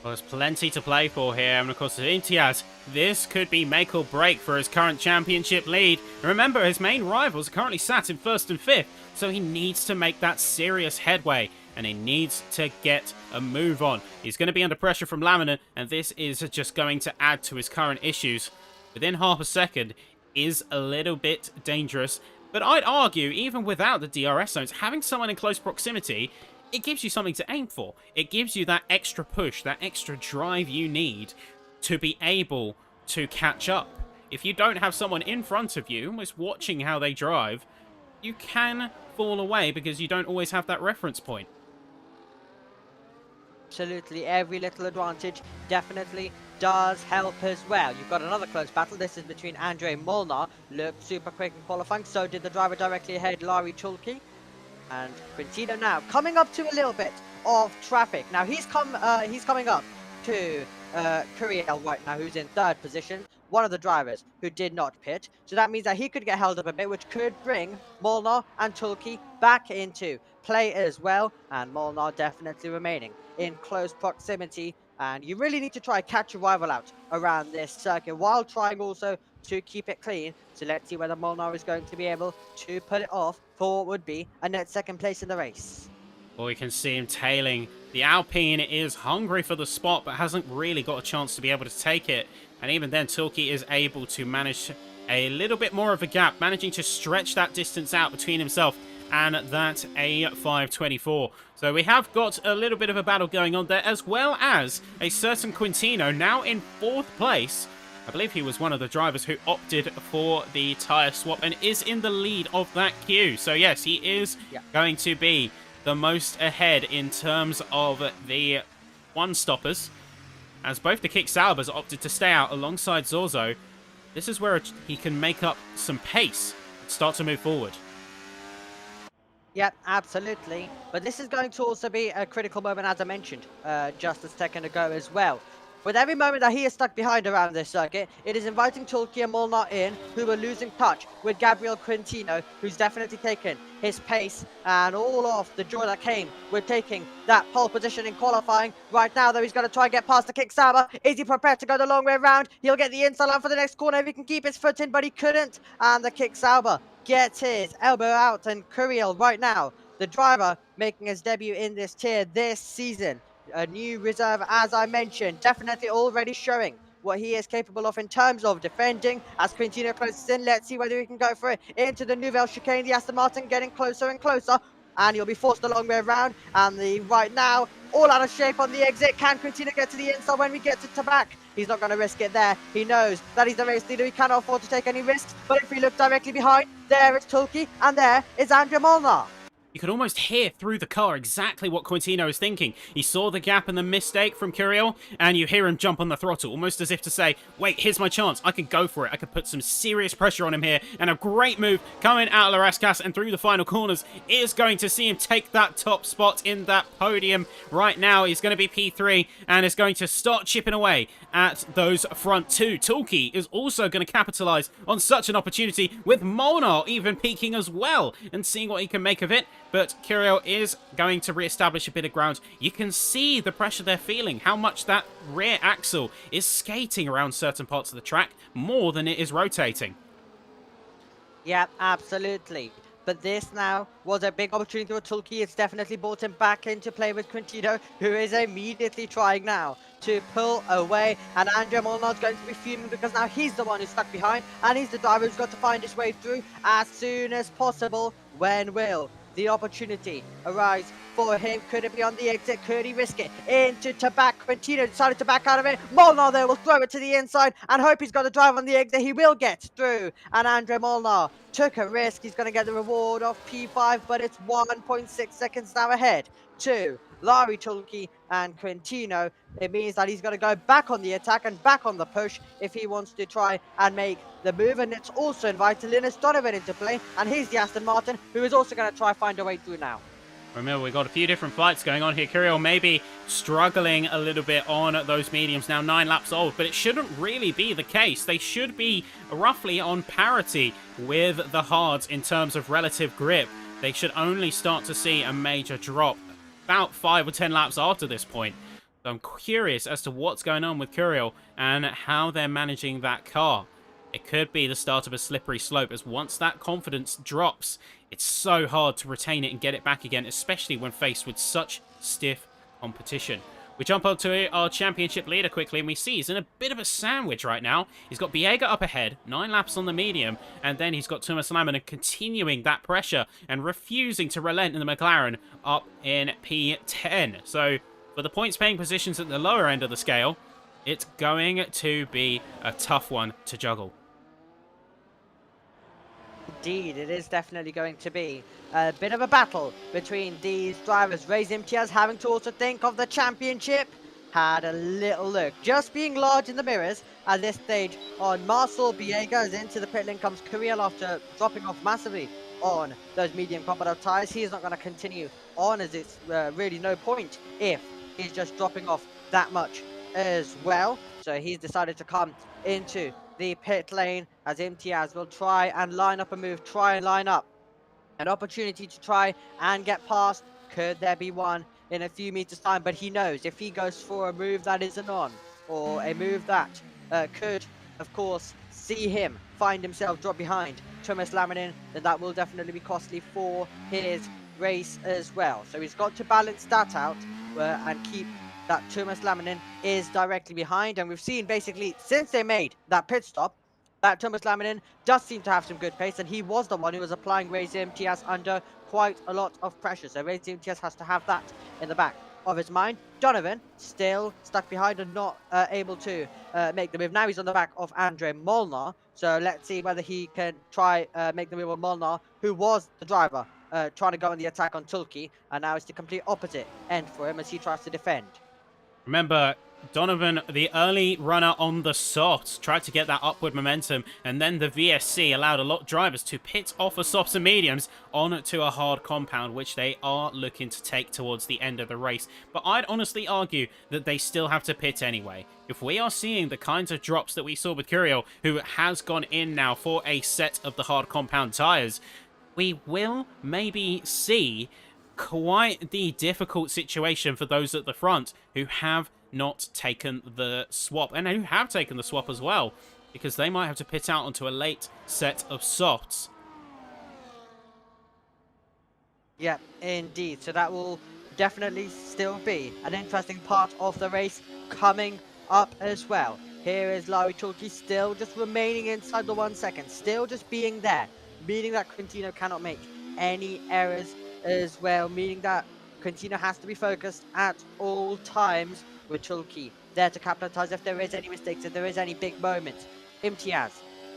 Well, there's plenty to play for here, and of course, Imtiaz, this could be make or break for his current championship lead. Remember, his main rivals are currently sat in 1st and 5th, so he needs to make that serious headway, and he needs to get a move on. He's going to be under pressure from Laminin, and this is just going to add to his current issues. Within half a second is a little bit dangerous, but I'd argue, even without the DRS zones, having someone in close proximity, it gives you something to aim for. It gives you that extra push, that extra drive you need to be able to catch up. If you don't have someone in front of you, almost watching how they drive, you can fall away because you don't always have that reference point. Absolutely, every little advantage definitely does help as well. You've got another close battle. This is between Andre Molnar. Looked super quick in qualifying. So did the driver directly ahead, Larry Chulki. And Quintino now coming up to a little bit of traffic. Now he's coming up to Curiel right now, who's in 3rd position. One of the drivers who did not pit. So that means that he could get held up a bit, which could bring Molnar and Chulki back into play as well. And Molnar definitely remaining in close proximity. And you really need to try catch your rival out around this circuit while trying also to keep it clean. So let's see whether Molnar is going to be able to pull it off for what would be a net 2nd place in the race. Or we can see him tailing. The Alpine is hungry for the spot, but hasn't really got a chance to be able to take it. And even then, Tulki is able to manage a little bit more of a gap, managing to stretch that distance out between himself and that A524. So we have got a little bit of a battle going on there, as well as a certain Quintino now in 4th place. I believe he was one of the drivers who opted for the tyre swap and is in the lead of that queue. So yes, he is going to be the most ahead in terms of the one-stoppers, as both the Kick Saubers opted to stay out alongside Zorzo. This is where he can make up some pace and start to move forward. Yep, absolutely. But this is going to also be a critical moment, as I mentioned just a second ago as well. With every moment that he is stuck behind around this circuit, it is inviting Tulki and Molnar in, who are losing touch with Gabriel Quintino, who's definitely taken his pace and all of the joy that came with taking that pole position in qualifying. Right now, though, he's going to try and get past the Kick Sauber. Is he prepared to go the long way around? He'll get the inside line for the next corner if he can keep his foot in, but he couldn't. And the Kick Sauber gets his elbow out, and Curiel right now, the driver making his debut in this tier this season. A new reserve, as I mentioned, definitely already showing what he is capable of in terms of defending. As Quintino closes in, let's see whether he can go for it into the Nouvelle chicane. The Aston Martin getting closer and closer, and he'll be forced a long way around. And right now, all out of shape on the exit. Can Quintino get to the inside when we get to Tabac? He's not going to risk it there. He knows that he's the race leader. He cannot afford to take any risks. But if we look directly behind, there is Tulki, and there is Andrea Molnar. You could almost hear through the car exactly what Quintino is thinking. He saw the gap and the mistake from Curiel, and you hear him jump on the throttle, almost as if to say, wait, here's my chance. I could go for it. I could put some serious pressure on him here. And a great move coming out of Las Rascas and through the final corners is going to see him take that top spot in that podium. Right now, he's going to be P3 and is going to start chipping away at those front two. Tulki is also going to capitalize on such an opportunity, with Molnar even peaking as well and seeing what he can make of it. But Curiel is going to re-establish a bit of ground. You can see the pressure they're feeling, how much that rear axle is skating around certain parts of the track more than it is rotating. Yeah, absolutely. But this now was a big opportunity for Tulki. It's definitely brought him back into play with Quintino, who is immediately trying now to pull away. And Andrea Molnar's going to be fuming because now he's the one who's stuck behind, and he's the driver who's got to find his way through as soon as possible. When will the opportunity arise for him? Could it be on the exit? Could he risk it into Tabac? Quintino decided to back out of it. Molnar there will throw it to the inside and hope he's got a drive on the exit. He will get through, and Andrea Molnar took a risk. He's going to get the reward of P5, but it's 1.6 seconds now ahead to Larry Tulki and Quintino. It means that he's going to go back on the attack and back on the push if he wants to try and make the move. And it's also invited Linus Donovan into play, and he's the Aston Martin who is also going to try find a way through now. Remember, we've got a few different fights going on here. Curiel maybe struggling a little bit on those mediums, now 9 laps old, but it shouldn't really be the case. They should be roughly on parity with the hards in terms of relative grip. They should only start to see a major drop about 5 or 10 laps after this point. So I'm curious as to what's going on with Curiel and how they're managing that car. It could be the start of a slippery slope, as once that confidence drops, it's so hard to retain it and get it back again, especially when faced with such stiff competition. We jump up to our championship leader quickly, and we see he's in a bit of a sandwich right now. He's got Biega up ahead, 9 laps on the medium, and then he's got Thomas Lammen continuing that pressure and refusing to relent in the McLaren up in P10. So for the points-paying positions at the lower end of the scale, it's going to be a tough one to juggle. Indeed, it is definitely going to be a bit of a battle between these drivers. Reyes Imtiaz having to also think of the championship. Had a little look, just being large in the mirrors at this stage on Marcel Biega. As into the pit lane comes Curiel after dropping off massively on those medium combat tyres. He's not going to continue on, as it's really no point if he's just dropping off that much as well. So he's decided to come into the pit lane as Imtiaz will try and line up a move, try and line up an opportunity to try and get past. Could there be one in a few meters time? But he knows if he goes for a move that isn't on, or a move that could, of course, see him find himself drop behind Thomas Laminin, then that will definitely be costly for his race as well. So he's got to balance that out and keep that Thomas Laminin is directly behind. And we've seen basically since they made that pit stop, that Thomas Laminin does seem to have some good pace, and he was the one who was applying Razer MTS under quite a lot of pressure. So Razer MTS has to have that in the back of his mind. Donovan still stuck behind and not able to make the move. Now he's on the back of Andre Molnar. So let's see whether he can try make the move on Molnar, who was the driver trying to go on the attack on Tulki, and now it's the complete opposite end for him as he tries to defend. Remember, Donovan, the early runner on the softs, tried to get that upward momentum, and then the VSC allowed a lot of drivers to pit off of softs and mediums onto a hard compound, which they are looking to take towards the end of the race. But I'd honestly argue that they still have to pit anyway. If we are seeing the kinds of drops that we saw with Curiel, who has gone in now for a set of the hard compound tyres, we will maybe see quite the difficult situation for those at the front who have not taken the swap, and who have taken the swap as well, because they might have to pit out onto a late set of softs. Yeah, indeed. So that will definitely still be an interesting part of the race coming up as well. Here is Larry Tulki still just remaining inside the 1 second, still just being there, meaning that Quintino cannot make any errors as well, meaning that Quintino has to be focused at all times with Tulki there to capitalize if there is any mistakes, if there is any big moments. Imtiaz,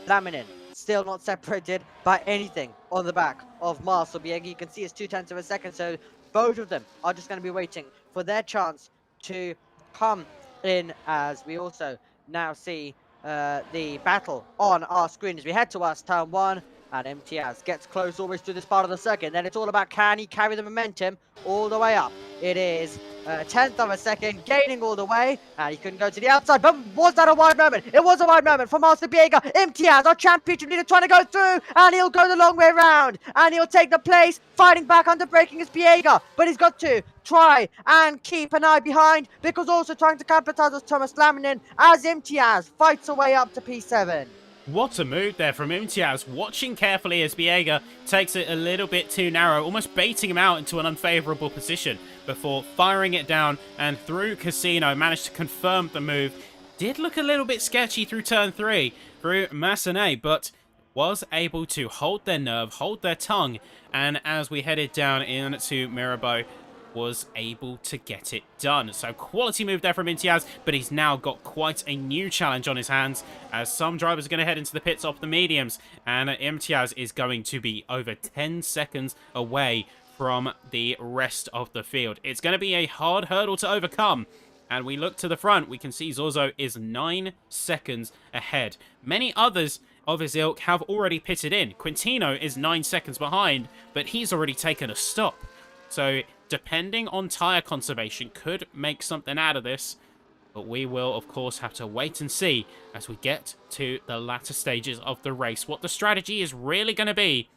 Laminin, still not separated by anything on the back of Marcel Biega. You can see it's 0.2 of a second, so both of them are just going to be waiting for their chance to come in, as we also now see the battle on our screen as we head towards turn 1. And MTS gets close almost to this part of the circuit. Then it's all about, can he carry the momentum all the way up? It is a 1/10 of a second, gaining all the way. And he couldn't go to the outside. But was that a wide moment? It was a wide moment for Marcel Biega. MTS, our championship leader, trying to go through. And he'll go the long way round. And he'll take the place. Fighting back under braking is Biega. But he's got to try and keep an eye behind, because also trying to capitalize as Thomas Laminin as Imtiaz fights away up to P7. What a move there from Imtiaz, watching carefully as Biega takes it a little bit too narrow, almost baiting him out into an unfavourable position before firing it down, and through Casino managed to confirm the move. Did look a little bit sketchy through turn 3, through Massenet, but was able to hold their nerve, hold their tongue, and as we headed down into Mirabeau, was able to get it done. So quality move there from Imtiaz, but he's now got quite a new challenge on his hands, as some drivers are going to head into the pits off the mediums, and Imtiaz is going to be over 10 seconds away from the rest of the field. It's going to be a hard hurdle to overcome, and we look to the front, we can see Zorzo is 9 seconds ahead. Many others of his ilk have already pitted in. Quintino is 9 seconds behind, but he's already taken a stop. So depending on tyre conservation, could make something out of this, but we will of course have to wait and see as we get to the latter stages of the race what the strategy is really going to be,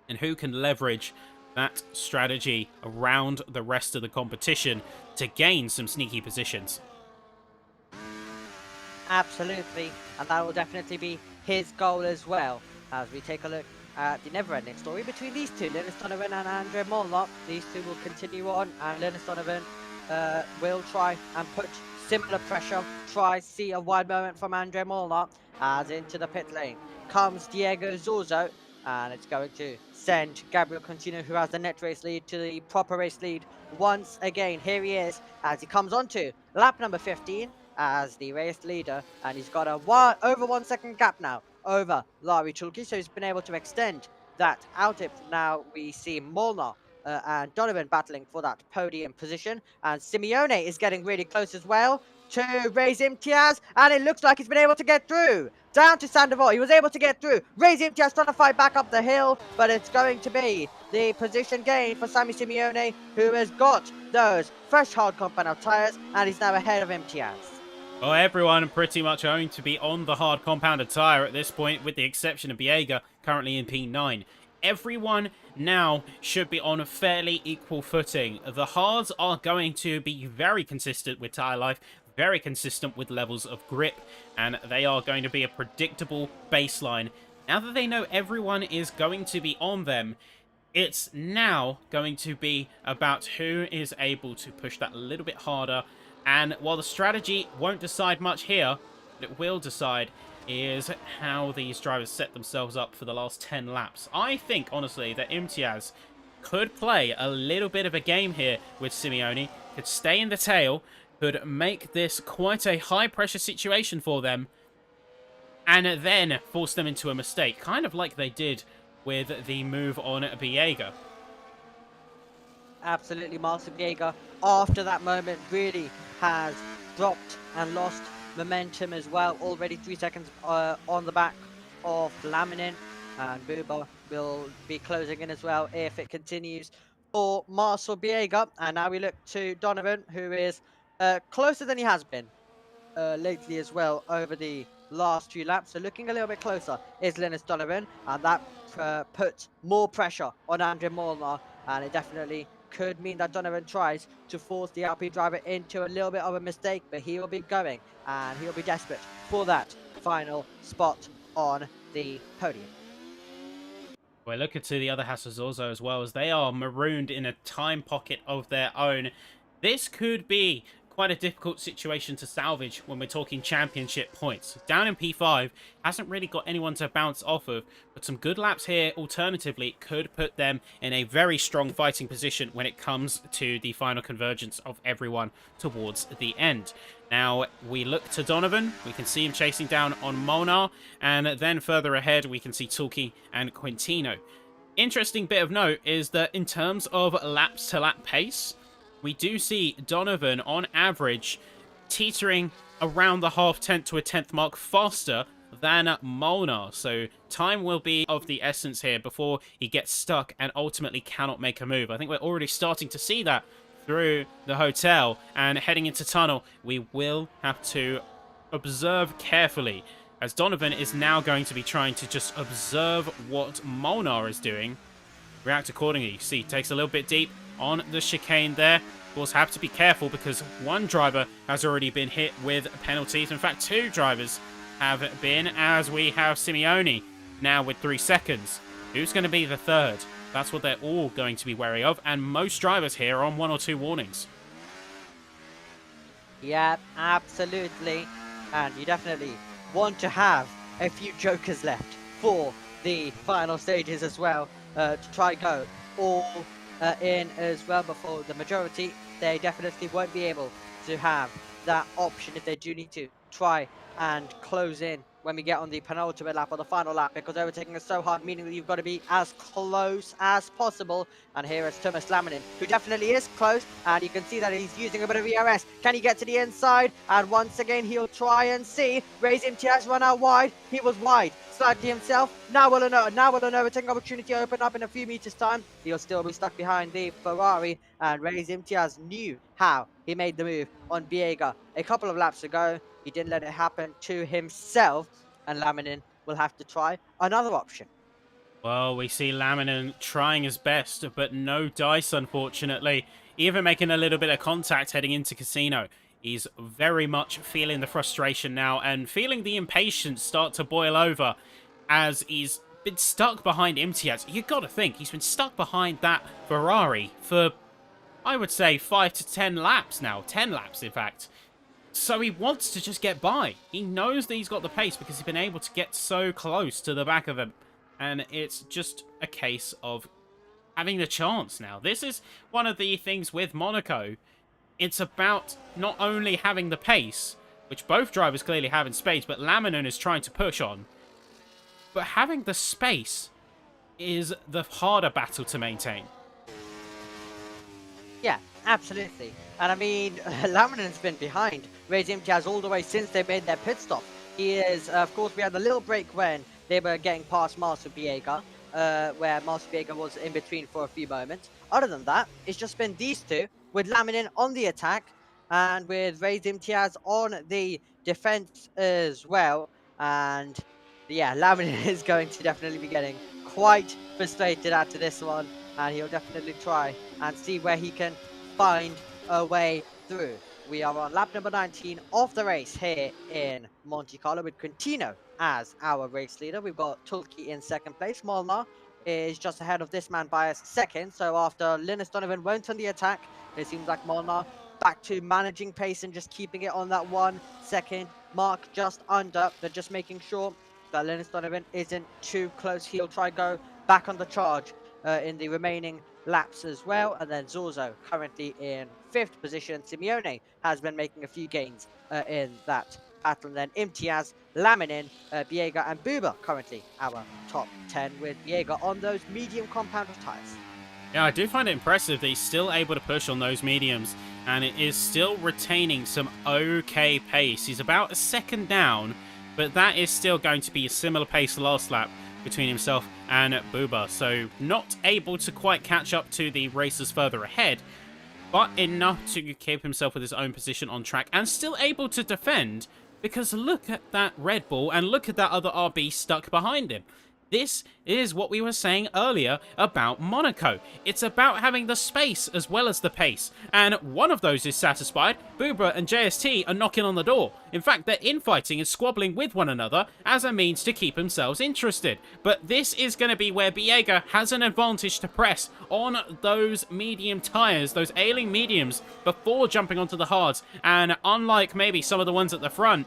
and who can leverage that strategy around the rest of the competition to gain some sneaky positions. Absolutely, and that will definitely be his goal as well, as we take a look at the never-ending story between these two, Linus Donovan and Andre Molnar. These two will continue on, and Linus Donovan will try and put similar pressure, try see a wide moment from Andre Molnar, as into the pit lane comes Diego Zorzo, and it's going to send Gabriel Contino, who has the net race lead, to the proper race lead once again. Here he is as he comes onto lap number 15 as the race leader, and he's got a over 1 second gap now over Larry Chulki, so he's been able to extend that out. Now we see Molnar and Donovan battling for that podium position, and Simeone is getting really close as well to raise Imtiaz, and it looks like he's been able to get through down to Sandoval. He was able to get through. Raise Imtiaz trying to fight back up the hill, but it's going to be the position gain for Sammy Simeone, who has got those fresh hard compound tyres, and he's now ahead of Imtiaz. Well, everyone pretty much going to be on the hard compounded tyre at this point, with the exception of Biega, currently in P9. Everyone now should be on a fairly equal footing. The hards are going to be very consistent with tyre life, very consistent with levels of grip, and they are going to be a predictable baseline. Now that they know everyone is going to be on them, It's now going to be about who is able to push that a little bit harder. And while the strategy won't decide much here, what it will decide is how these drivers set themselves up for the last 10 laps. I think, honestly, that Imtiaz could play a little bit of a game here with Simeone, could stay in the tail, could make this quite a high-pressure situation for them, and then force them into a mistake, kind of like they did with the move on Biega. Absolutely, Marcel Biega, after that moment, really has dropped and lost momentum as well. Already 3 seconds on the back of Laminin, and Buba will be closing in as well if it continues for Marcel Biega. And now we look to Donovan, who is closer than he has been lately as well over the last few laps. So looking a little bit closer is Linus Donovan, and that puts more pressure on Andre Molnar, and it definitely could mean that Donovan tries to force the Alpine driver into a little bit of a mistake, but he will be going, and he'll be desperate for that final spot on the podium. We're looking to the other Hasses also as well, as they are marooned in a time pocket of their own. This could be quite a difficult situation to salvage when we're talking championship points. Down in P5, hasn't really got anyone to bounce off of, but some good laps here, alternatively, could put them in a very strong fighting position when it comes to the final convergence of everyone towards the end. Now, we look to Donovan. We can see him chasing down on Molnar, and then further ahead, we can see Tulki and Quintino. Interesting bit of note is that in terms of laps to lap pace, we do see Donovan, on average, teetering around the half-tenth to a tenth mark faster than Molnar. So time will be of the essence here before he gets stuck and ultimately cannot make a move. I think we're already starting to see that through the hotel, and heading into tunnel, we will have to observe carefully, as Donovan is now going to be trying to just observe what Molnar is doing, react accordingly. See, takes a little bit deep on the chicane there. Of course, have to be careful because one driver has already been hit with penalties. In fact, 2 drivers have been, as we have Simeone now with 3 seconds. Who's going to be the third? That's what they're all going to be wary of, and most drivers here are on 1 or 2 warnings. Yeah, absolutely. And you definitely want to have a few jokers left for the final stages as well, to try go all in as well before the majority. They definitely won't be able to have that option if they do need to try and close in when we get on the penultimate lap or the final lap, because overtaking is so hard, meaning that you've got to be as close as possible. And here is Thomas Laminin, who definitely is close, and you can see that he's using a bit of ERS. Can he get to the inside? And once again, he'll try and see. Raise Imtiaz run out wide. He was wide slightly himself. Now will an overtaking opportunity open up in a few meters time. He'll still be stuck behind the Ferrari, and Raise Imtiaz knew how he made the move on Biega a couple of laps ago. He didn't let it happen to himself, and Laminin will have to try another option. Well, we see Laminin trying his best, but no dice, unfortunately. Even making a little bit of contact heading into Casino. He's very much feeling the frustration now and feeling the impatience start to boil over as he's been stuck behind Imtiaz. You got to think, he's been stuck behind that Ferrari for, I would say, 5 to 10 laps now. 10 laps, in fact. So he wants to just get by. He knows that he's got the pace because he's been able to get so close to the back of him. And it's just a case of having the chance now. This is one of the things with Monaco. It's about not only having the pace, which both drivers clearly have in spades, but Laminin is trying to push on. But having the space is the harder battle to maintain. Yeah, absolutely. And I mean, Laminen's been behind Raise Imtiaz all the way since they made their pit stop. He is, of course, we had a little break when they were getting past Marcel Biega, where Marcel Biega was in between for a few moments. Other than that, it's just been these two, with Laminin on the attack, and with Raise Imtiaz on the defense as well. And yeah, Laminin is going to definitely be getting quite frustrated after this one, and he'll definitely try and see where he can find a way through. We are on lap number 19 of the race here in Monte Carlo with Quintino as our race leader. We've got Tulki in second place, Molnar is just ahead of this man by a second. So after Linus Donovan went on the attack, it seems like Molnar back to managing pace and just keeping it on that 1 second mark, just under. They're just making sure that Linus Donovan isn't too close. He'll try go back on the charge in the remaining laps as well. And then Zorzo currently in 5th position. Simeone has been making a few gains in that battle. And then Imtiaz, Laminin, Biega and Buba currently our top 10, with Biega on those medium compound tyres. Yeah, I do find it impressive that he's still able to push on those mediums, and it is still retaining some okay pace. He's about a second down, but that is still going to be a similar pace last lap between himself and Buba. So not able to quite catch up to the racers further ahead, but enough to keep himself with his own position on track and still able to defend, because look at that Red Bull and look at that other RB stuck behind him. This is what we were saying earlier about Monaco. It's about having the space as well as the pace. And one of those is satisfied. Buba and JST are knocking on the door. In fact, they're infighting and squabbling with one another as a means to keep themselves interested. But this is going to be where Biega has an advantage to press on those medium tyres, those ailing mediums, before jumping onto the hards. And unlike maybe some of the ones at the front,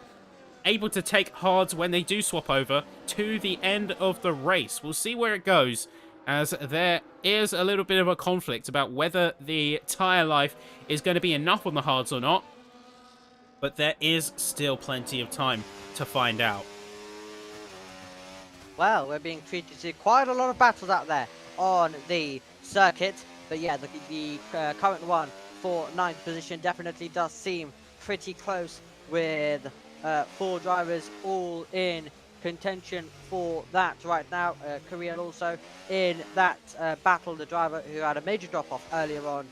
able to take hards when they do swap over to the end of the race. We'll see where it goes, as there is a little bit of a conflict about whether the tyre life is going to be enough on the hards or not. But there is still plenty of time to find out. Well, we're being treated to quite a lot of battles out there on the circuit. But yeah, the current one for 9th position definitely does seem pretty close, with 4 drivers all in contention for that right now. Korean also in that battle, the driver who had a major drop-off earlier on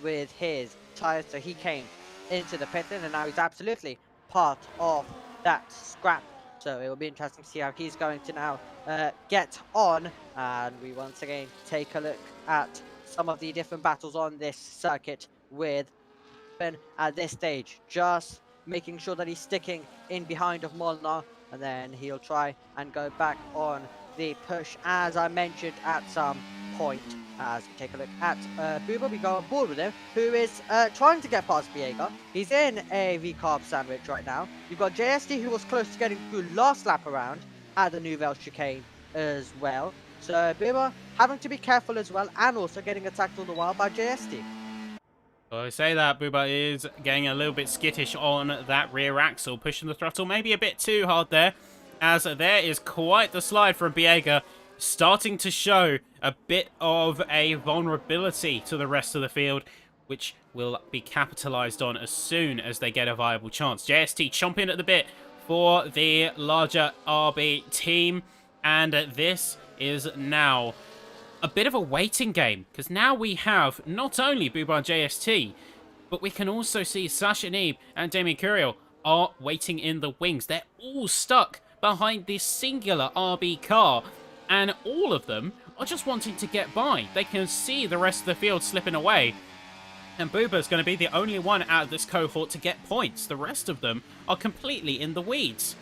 with his tyres, so he came into the pit lane and now he's absolutely part of that scrap. So it will be interesting to see how he's going to now get on. And we once again take a look at some of the different battles on this circuit, with Ben at this stage just making sure that he's sticking in behind of Molnar, and then he'll try and go back on the push, as I mentioned at some point. As we take a look at Buba, we go on board with him, who is trying to get past Biega. He's in a V-carb sandwich right now. You've got JSD, who was close to getting through last lap around at the Nouvelle chicane as well. So Buba having to be careful as well, and also getting attacked all the while by JSD. Well, I say that Buba is getting a little bit skittish on that rear axle, pushing the throttle maybe a bit too hard there, as there is quite the slide from Biega, starting to show a bit of a vulnerability to the rest of the field, which will be capitalized on as soon as they get a viable chance. JST chomping at the bit for the larger RB team, and this is now a bit of a waiting game, because now we have not only Buba and JST, but we can also see Sasha Neeb and Damien Curiel are waiting in the wings. They're all stuck behind this singular RB car, and all of them are just wanting to get by. They can see the rest of the field slipping away, and Buba's going to be the only one out of this cohort to get points. The rest of them are completely in the weeds.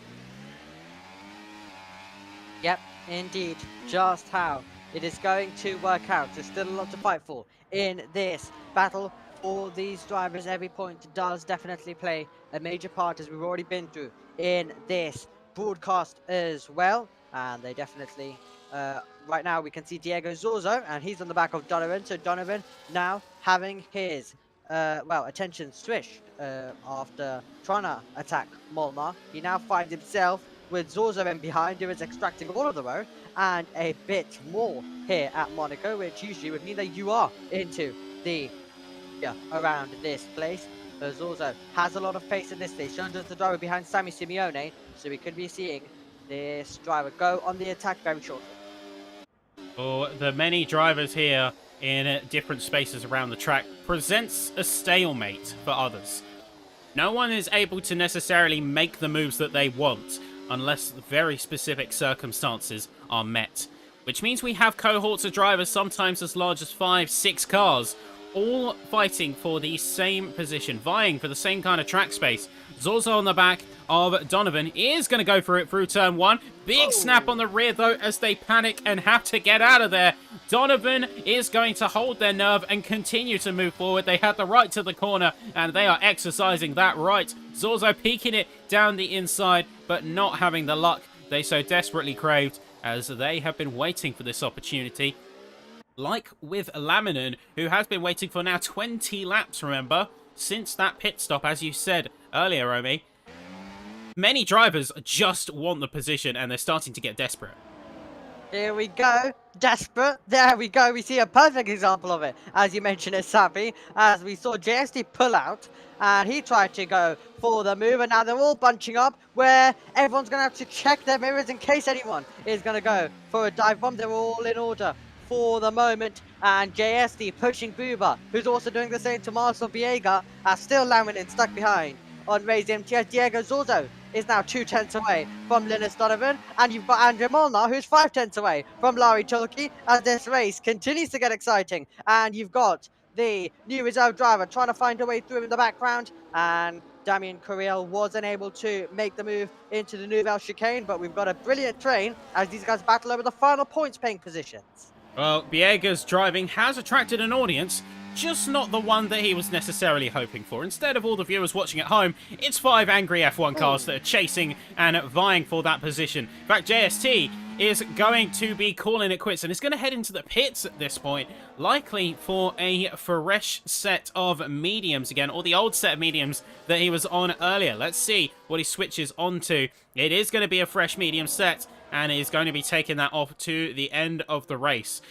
Yep, indeed. Just how it is going to work out. There's still a lot to fight for in this battle for these drivers. Every point does definitely play a major part, as we've already been through in this broadcast as well. And they definitely, right now we can see Diego Zorzo, and he's on the back of Donovan. So Donovan now having his, attention switched after trying to attack Molnar. He now finds himself with Zorzo in behind, who is extracting all of the road and a bit more here at Monaco, which usually would mean that you are into the around this place. But Zorzo has a lot of pace at this stage. Shows us the driver behind Sammy Simeone, so we could be seeing this driver go on the attack very shortly. For the many drivers here in different spaces around the track, presents a stalemate for others. No one is able to necessarily make the moves that they want unless very specific circumstances are met. Which means we have cohorts of drivers, sometimes as large as 5-6 cars, all fighting for the same position, vying for the same kind of track space. Zorzo on the back of Donovan is going to go for it through turn 1. Big snap on the rear, though, as they panic and have to get out of there. Donovan is going to hold their nerve and continue to move forward. They had the right to the corner, and they are exercising that right. Zorzo peeking it down the inside, but not having the luck they so desperately craved, as they have been waiting for this opportunity. Like with Laminen, who has been waiting for now 20 laps, remember, since that pit stop, as you said earlier, Romy. Many drivers just want the position, and they're starting to get desperate. Here we go. Desperate. There we go. We see a perfect example of it. As you mentioned, it's Sappy. As we saw JST pull out. And he tried to go for the move. And now they're all bunching up. Where everyone's going to have to check their mirrors in case anyone is going to go for a dive bomb. They're all in order for the moment. And JST pushing Booba, who's also doing the same to Marcel Viega. Still Laminin stuck behind on raised MTS. Diego Zorzo is now 2/10 away from Linus Donovan, and you've got Andre Molnar, who's 5/10 away from Larry Tulki, as this race continues to get exciting. And you've got the new reserve driver trying to find a way through in the background, and Damien Carriel wasn't able to make the move into the Nouvelle chicane, but we've got a brilliant train as these guys battle over the final points paying positions. Well, Viega's driving has attracted an audience, just not the one that he was necessarily hoping for. Instead of all the viewers watching at home, it's 5 angry F1 cars that are chasing and vying for that position. In fact, JST is going to be calling it quits and is going to head into the pits at this point, likely for a fresh set of mediums again, or the old set of mediums that he was on earlier. Let's see what he switches onto. It is going to be a fresh medium set, and he's going to be taking that off to the end of the race.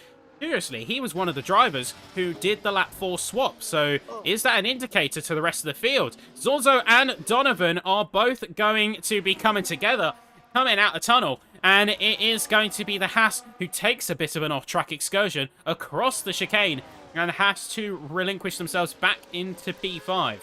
Seriously, he was one of the drivers who did the lap 4 swap, so is that an indicator to the rest of the field? Zorzo and Donovan are both going to be coming together, coming out the tunnel, and it is going to be the Haas who takes a bit of an off-track excursion across the chicane and has to relinquish themselves back into P5.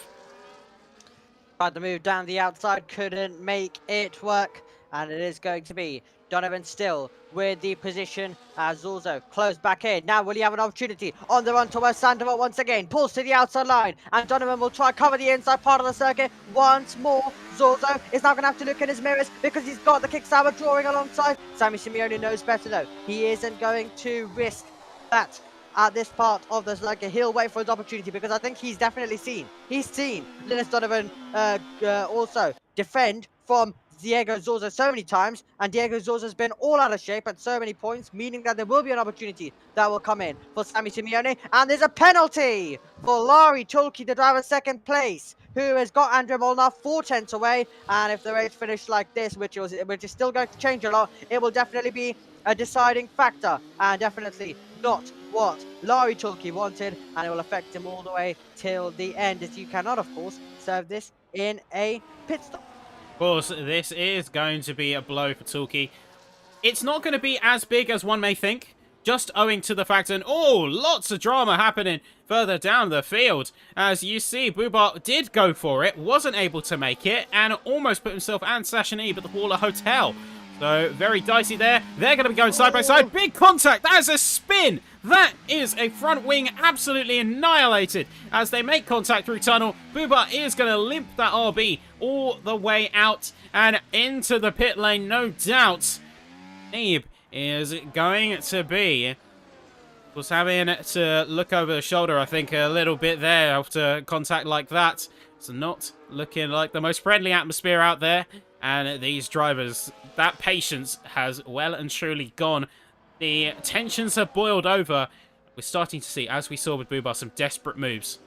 Tried to move down the outside, couldn't make it work, and it is going to be Donovan still with the position as Zorzo closed back in. Now will he have an opportunity on the run towards Sandoval once again? Pulls to the outside line, and Donovan will try cover the inside part of the circuit once more. Zorzo is now going to have to look in his mirrors because he's got the kick-sour drawing alongside. Sammy Simeone knows better though. He isn't going to risk that at this part of the circuit. He'll wait for his opportunity because I think he's definitely seen. He's seen Linus Donovan also defend from Diego Zorzo so many times, and Diego Zorzo's been all out of shape at so many points, meaning that there will be an opportunity that will come in for Sammy Simeone, and there's a penalty for Larry Tulki, the driver second place, who has got Andre Molnar 4/10 away. And if the race finished like this, which is still going to change a lot, it will definitely be a deciding factor, and definitely not what Larry Tulki wanted, and it will affect him all the way till the end, as you cannot, of course, serve this in a pit stop. Of course, this is going to be a blow for Tulki. It's not going to be as big as one may think, just owing to the fact that, lots of drama happening further down the field. As you see, Bubar did go for it, wasn't able to make it, and almost put himself and Sashani at the Waller Hotel. So, very dicey there. They're going to be going side by side. Big contact. That is a spin. That is a front wing absolutely annihilated as they make contact through tunnel. Bubar is going to limp that RB all the way out and into the pit lane, no doubt. Neeb is going to be was having to look over the shoulder, I think, a little bit there after contact like that. It's not looking like the most friendly atmosphere out there. And these drivers, that patience has well and truly gone. The tensions have boiled over. We're starting to see, as we saw with Bubar, some desperate moves.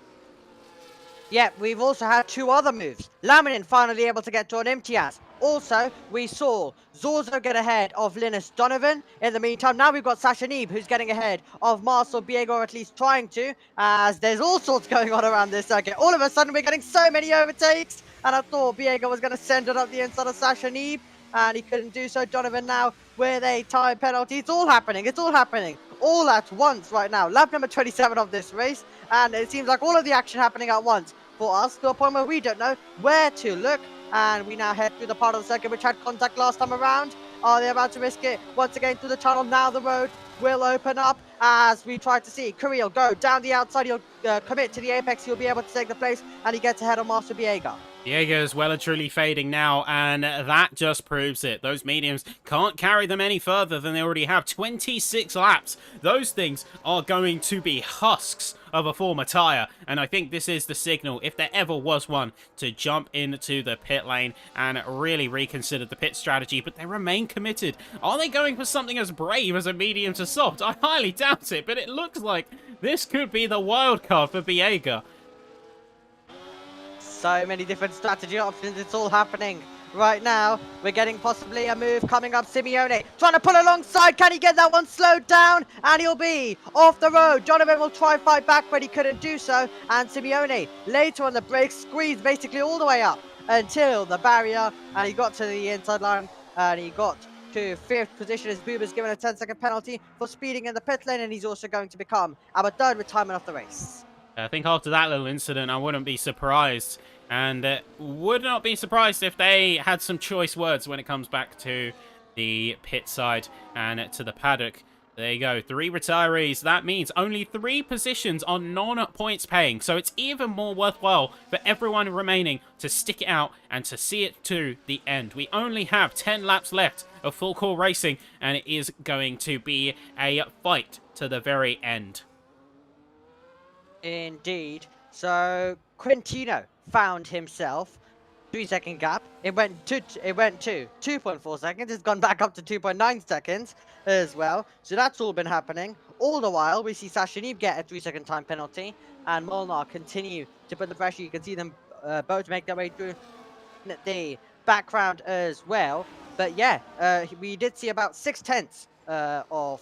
Yeah, we've also had 2 other moves. Laminin finally able to get to an Imtiaz. Also, we saw Zorzo get ahead of Linus Donovan. In the meantime, now we've got Sasha Neeb, who's getting ahead of Marcel Biego, or at least trying to, as there's all sorts going on around this circuit. All of a sudden, we're getting so many overtakes, and I thought Biego was going to send it up the inside of Sasha Neeb, and he couldn't do so. Donovan now with a time penalty. It's all happening. It's all happening all at once right now. Lap number 27 of this race, and it seems like all of the action happening at once for us, to a point where we don't know where to look. And we now head through the part of the circuit which had contact last time around. Are they about to risk it once again through the tunnel? Now the road will open up as we try to see Kirill go down the outside. He'll commit to the apex. He'll be able to take the place, and he gets ahead of Master Biega. Diego's well and truly fading now, and that just proves it. Those mediums can't carry them any further than they already have. 26 laps. Those things are going to be husks of a former tyre, and I think this is the signal, if there ever was one, to jump into the pit lane and really reconsider the pit strategy, but they remain committed. Are they going for something as brave as a medium to soft? I highly doubt it, but it looks like this could be the wild card for Biega. So many different strategy options, it's all happening right now. We're getting possibly a move coming up. Simeone trying to pull alongside. Can he get that one slowed down? And he'll be off the road. Donovan will try and fight back, but he couldn't do so. And Simeone later on the brakes squeezed basically all the way up until the barrier. And he got to the inside line and he got to 5th position as Boober's given a 10-second penalty for speeding in the pit lane. And he's also going to become our 3rd retirement of the race. I think after that little incident, I wouldn't be surprised. And would not be surprised if they had some choice words when it comes back to the pit side and to the paddock. There you go, 3 retirees. That means only 3 positions are non-points paying. So it's even more worthwhile for everyone remaining to stick it out and to see it to the end. We only have 10 laps left of full core racing, and it is going to be a fight to the very end. Indeed. So Quintino found himself 3-second gap. It went to 2.4 seconds. It's gone back up to 2.9 seconds as well. So that's all been happening. All the while, we see Sashanib get a 3-second time penalty, and Molnar continue to put the pressure. You can see them both make their way through the background as well. But yeah, we did see about 6/10 of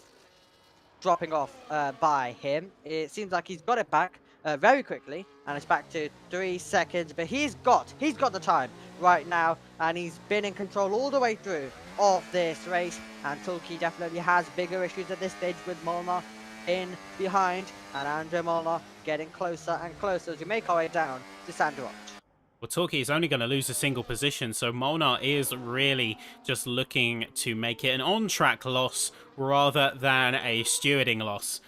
dropping off by him. It seems like he's got it back very quickly, and it's back to 3 seconds. But he's got the time right now, and he's been in control all the way through of this race. And Tulki definitely has bigger issues at this stage with Molnar in behind, and Andrew Molnar getting closer and closer as we make our way down to Sandrock. Well, Torquay is only going to lose a single position, so Molnar is really just looking to make it an on-track loss rather than a stewarding loss.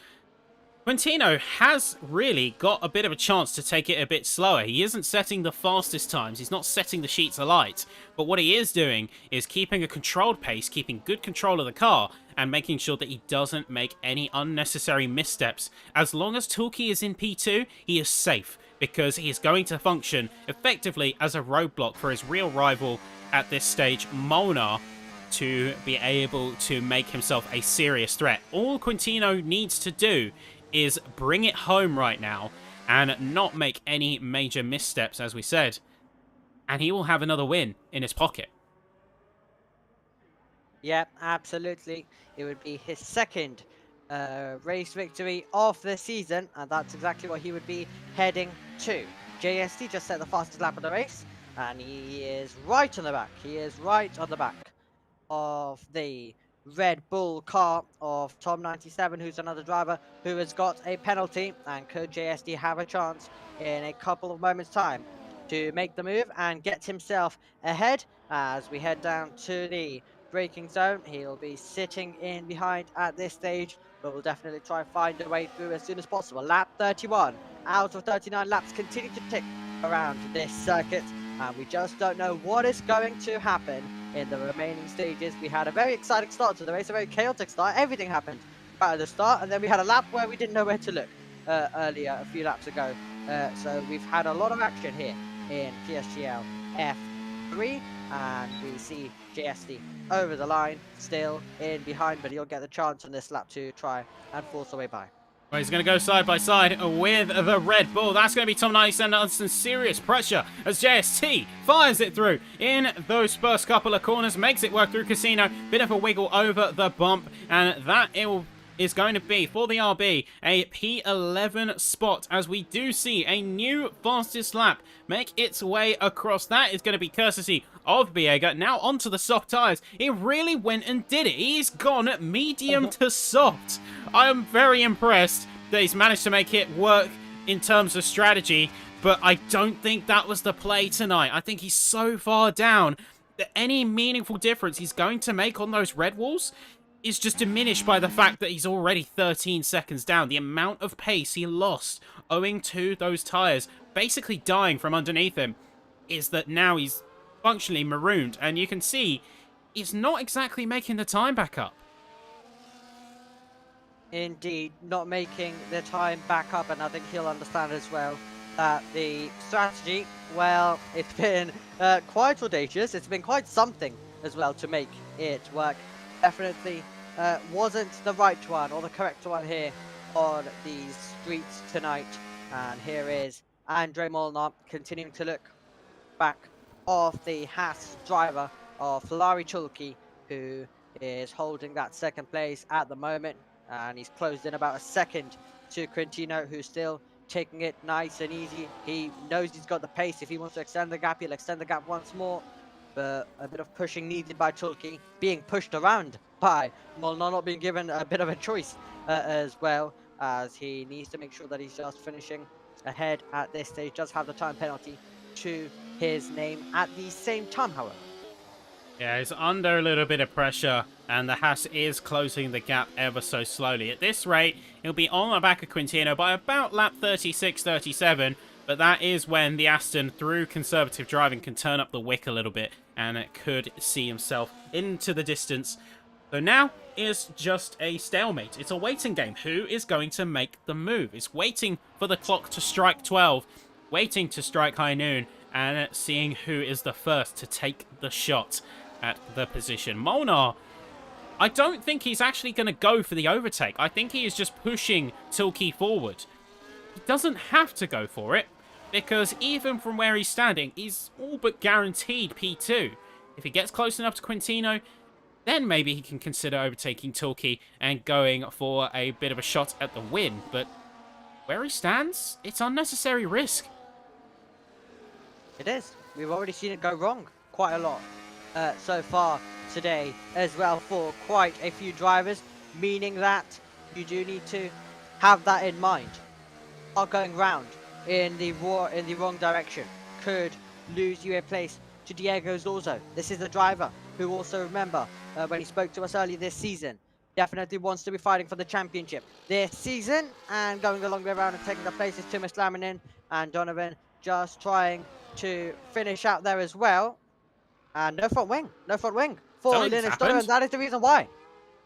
Quintino has really got a bit of a chance to take it a bit slower. He isn't setting the fastest times, he's not setting the sheets alight, but what he is doing is keeping a controlled pace, keeping good control of the car, and making sure that he doesn't make any unnecessary missteps. As long as Tulki is in P2, he is safe, because he is going to function effectively as a roadblock for his real rival at this stage, Molnar, to be able to make himself a serious threat. All Quintino needs to do is bring it home right now and not make any major missteps, as we said, and he will have another win in his pocket. Yeah, absolutely. It would be his 2nd race victory of the season, and that's exactly what he would be heading to. JST just set the fastest lap of the race, and he is right on the back. He is right on the back of the Red Bull car of Tom 97, who's another driver who has got a penalty. And could JSD have a chance in a couple of moments time to make the move and get himself ahead as we head down to the braking zone? He'll be sitting in behind at this stage, but we'll definitely try and find a way through as soon as possible. Lap 31 out of 39 laps continue to tick around this circuit, and we just don't know what is going to happen in the remaining stages. We had a very exciting start to the race, a very chaotic start. Everything happened right at the start, and then we had a lap where we didn't know where to look earlier, a few laps ago. So we've had a lot of action here in PSGL F3, and we see JSD over the line, still in behind, but he'll get the chance on this lap to try and force away by. Well, he's going to go side by side with the Red Bull. That's going to be Tom 97 under some serious pressure as JST fires it through in those first couple of corners, makes it work through Casino. Bit of a wiggle over the bump, and that is going to be, for the RB, a P11 spot, as we do see a new fastest lap make its way across. That is going to be courtesy of Biega. Now onto the soft tyres. He really went and did it. He's gone medium to soft. I am very impressed that he's managed to make it work in terms of strategy, but I don't think that was the play tonight. I think he's so far down that any meaningful difference he's going to make on those red walls is just diminished by the fact that he's already 13 seconds down. The amount of pace he lost owing to those tyres basically dying from underneath him is that now he's functionally marooned, and you can see he's not exactly making the time back up. Indeed, not making the time back up, and I think he'll understand as well that the strategy, well, it's been quite audacious. It's been quite something as well to make it work. Definitely wasn't the right one or the correct one here on these streets tonight. And here is Andre Molnar continuing to look back of the Haas driver of Lari Chulki, who is holding that second place at the moment, and he's closed in about a second to Quintino, who's still taking it nice and easy. He knows he's got the pace. If he wants to extend the gap, he'll extend the gap once more, but a bit of pushing needed by Chulki, being pushed around by Molnar, not being given a bit of a choice as well, as he needs to make sure that he's just finishing ahead at this stage. Does have the time penalty to his name at the same time, however. Yeah, he's under a little bit of pressure, and the Haas is closing the gap ever so slowly. At this rate, he'll be on the back of Quintino by about lap 36-37, but that is when the Aston, through conservative driving, can turn up the wick a little bit, and it could see himself into the distance. So now is just a stalemate. It's a waiting game. Who is going to make the move? It's waiting for the clock to strike 12, waiting to strike high noon, and seeing who is the first to take the shot at the position. Molnar, I don't think he's actually going to go for the overtake. I think he is just pushing Tilke forward. He doesn't have to go for it, because even from where he's standing, he's all but guaranteed P2. If he gets close enough to Quintino, then maybe he can consider overtaking Tilke and going for a bit of a shot at the win. But where he stands, it's unnecessary risk. It is. We've already seen it go wrong quite a lot so far today as well for quite a few drivers, meaning that you do need to have that in mind. Not going round in the wrong direction could lose you a place to Diego Zorzo. This is the driver who also, remember, when he spoke to us earlier this season, definitely wants to be fighting for the championship this season, and going along the way around and taking the places to Miss Laminin and Donovan just trying to finish out there as well. And no front wing for Linus Donovan. That is the reason why.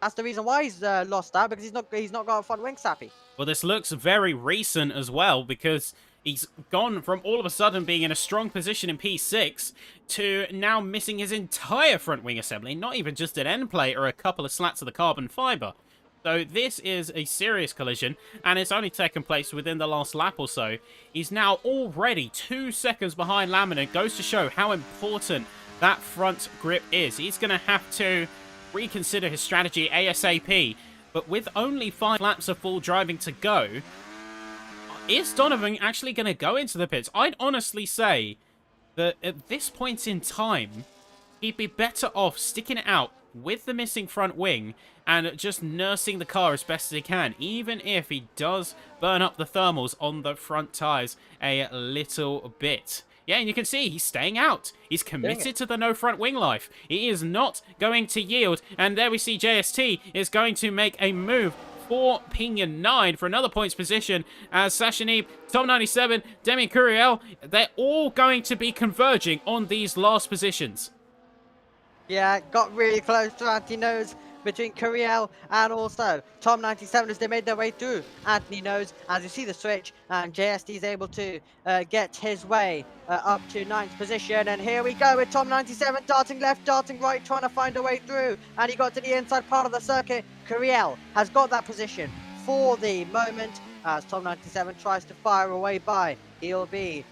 That's the reason why he's lost that, because he's not got a front wing, Sappy. Well, this looks very recent as well, because he's gone from all of a sudden being in a strong position in P6 to now missing his entire front wing assembly, not even just an end plate or a couple of slats of the carbon fibre. So this is a serious collision, and it's only taken place within the last lap or so. He's now already 2 seconds behind Laminin. Goes to show how important that front grip is. He's going to have to reconsider his strategy ASAP, but with only 5 laps of full driving to go, is Donovan actually going to go into the pits? I'd honestly say that at this point in time, he'd be better off sticking it out with the missing front wing and just nursing the car as best as he can, even if he does burn up the thermals on the front tyres a little bit. Yeah, and you can see he's staying out. He's committed to the no front wing life. He is not going to yield. And there we see JST is going to make a move for Pinion 9 for another points position, as Sashanib, Tom 97, Demi Curiel, they're all going to be converging on these last positions. Yeah, got really close to Anthony Nose between Curiel and also Tom 97 as they made their way through Anthony Nose. As you see the switch, and JST is able to get his way up to 9th position. And here we go with Tom 97 darting left, darting right, trying to find a way through. And he got to the inside part of the circuit. Curiel has got that position for the moment as Tom 97 tries to fire away by. He'll be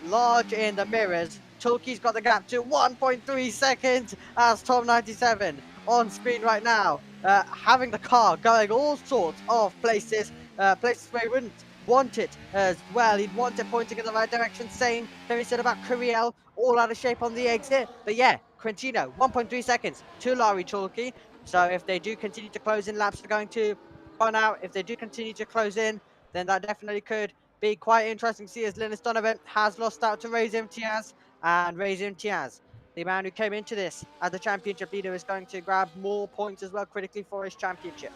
large in the mirrors. Tulke's got the gap to 1.3 seconds as Tom 97 on screen right now, having the car going all sorts of places, places where he wouldn't want it as well. He'd want it pointing in the right direction. Same thing he said about Curiel, all out of shape on the exit. But yeah, Quintino, 1.3 seconds to Lari Chulki. So if they do continue to close in, laps are going to run out. If they do continue to close in, then that definitely could be quite interesting to see, as Linus Donovan has lost out to Raiz Imtiaz. And Raiz Imtiaz the man who came into this as the championship leader, is going to grab more points as well critically for his championship.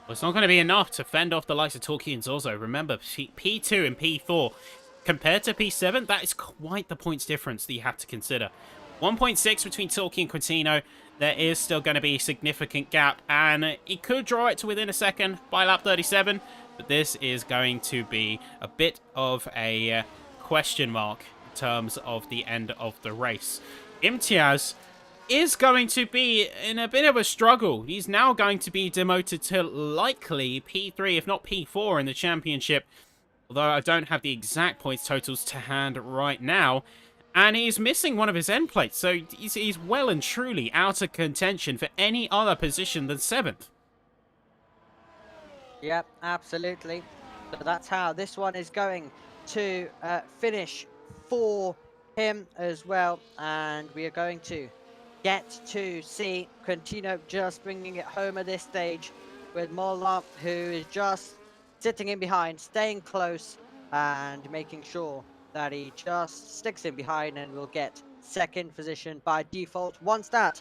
Well, it's not going to be enough to fend off the likes of Torquay and Zozo. Remember, P2 and P4, compared to P7, that is quite the points difference that you have to consider. 1.6 between Torquay and Quintino. There is still going to be a significant gap, and he could draw it to within a second by lap 37, but this is going to be a bit of a question mark in terms of the end of the race. Imtiaz is going to be in a bit of a struggle. He's now going to be demoted to likely P3, if not P4 in the championship, although I don't have the exact points totals to hand right now. And he's missing one of his end plates, so he's well and truly out of contention for any other position than 7th. Yep, absolutely. So that's how this one is going to finish for him as well. And we are going to get to see Quintino just bringing it home at this stage, with Mola, who is just sitting in behind, staying close and making sure that he just sticks in behind, and will get 2nd position by default once that